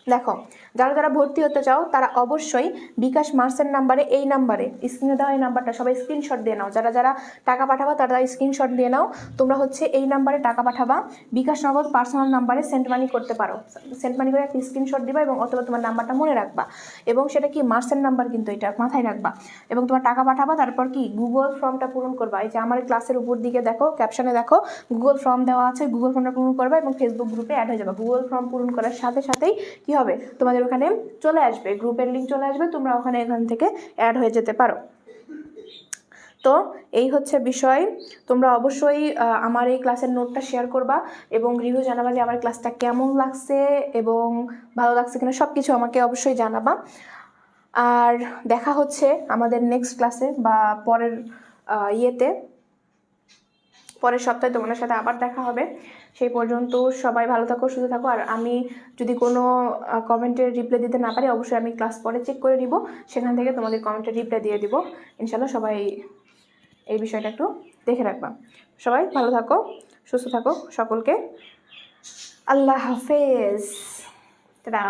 দেখো, যারা যারা ভর্তি হতে চাও তারা অবশ্যই বিকাশ মার্চেন্ট নাম্বারে, এই নাম্বারে স্ক্রিনে দেওয়া এই নাম্বারটা সবাই স্ক্রিনশট দিয়ে নাও। যারা যারা টাকা পাঠাবা তারা স্ক্রিনশট দিয়ে নাও। তোমরা হচ্ছে এই নাম্বারে টাকা পাঠাবা, বিকাশ নগদ পার্সোনাল নাম্বারে সেন্ড মানি করতে পারো। সেন্ড মানি করে একটা স্ক্রিনশট দিবা এবং অথবা তোমার নাম্বারটা মনে রাখবা, এবং সেটা কি মার্চেন্ট নাম্বার কিন্তু এটা মাথায় রাখবা। এবং তোমার টাকা পাঠাবা, তারপর কি গুগল ফর্মটা পূরণ করবা। এই যে আমার ক্লাসের উপর দিকে দেখো, ক্যাপশনে দেখো গুগল ফর্ম দেওয়া আছে, গুগল ফর্মটা পূরণ করবা এবং ফেসবুক গ্রুপে অ্যাড হয়ে যাবে। গুগল ফর্ম পূরণ করার সাথে সাথেই কি হবে, তোমাদের ওখানে চলে আসবে, গ্রুপের লিঙ্ক চলে আসবে, তোমরা এখান থেকে অ্যাড হয়ে যেতে পারো। তো এই হচ্ছে বিষয়। তোমরা অবশ্যই আমার এই ক্লাসের নোটটা শেয়ার করবা এবং রিভিউ জানাবা যে আমার ক্লাসটা কেমন লাগছে এবং ভালো লাগছে কিনা, সব কিছু আমাকে অবশ্যই জানাবা। আর দেখা হচ্ছে আমাদের নেক্সট ক্লাসে বা পরের পরের সপ্তাহে তোমাদের সাথে আবার দেখা হবে। সেই পর্যন্ত সবাই ভালো থাকো, সুস্থ থাকো। আর আমি যদি কোনো কমেন্টের রিপ্লাই দিতে না পারি, অবশ্যই আমি ক্লাস পরে চেক করে নিব, সেখান থেকে তোমাদের কমেন্টের রিপ্লাই দিয়ে দিব ইনশাল্লাহ। সবাই এই বিষয়টা একটু দেখে রাখবা। সবাই ভালো থাকো, সুস্থ থাকো, সকলকে আল্লাহ হাফেজ। টাটা।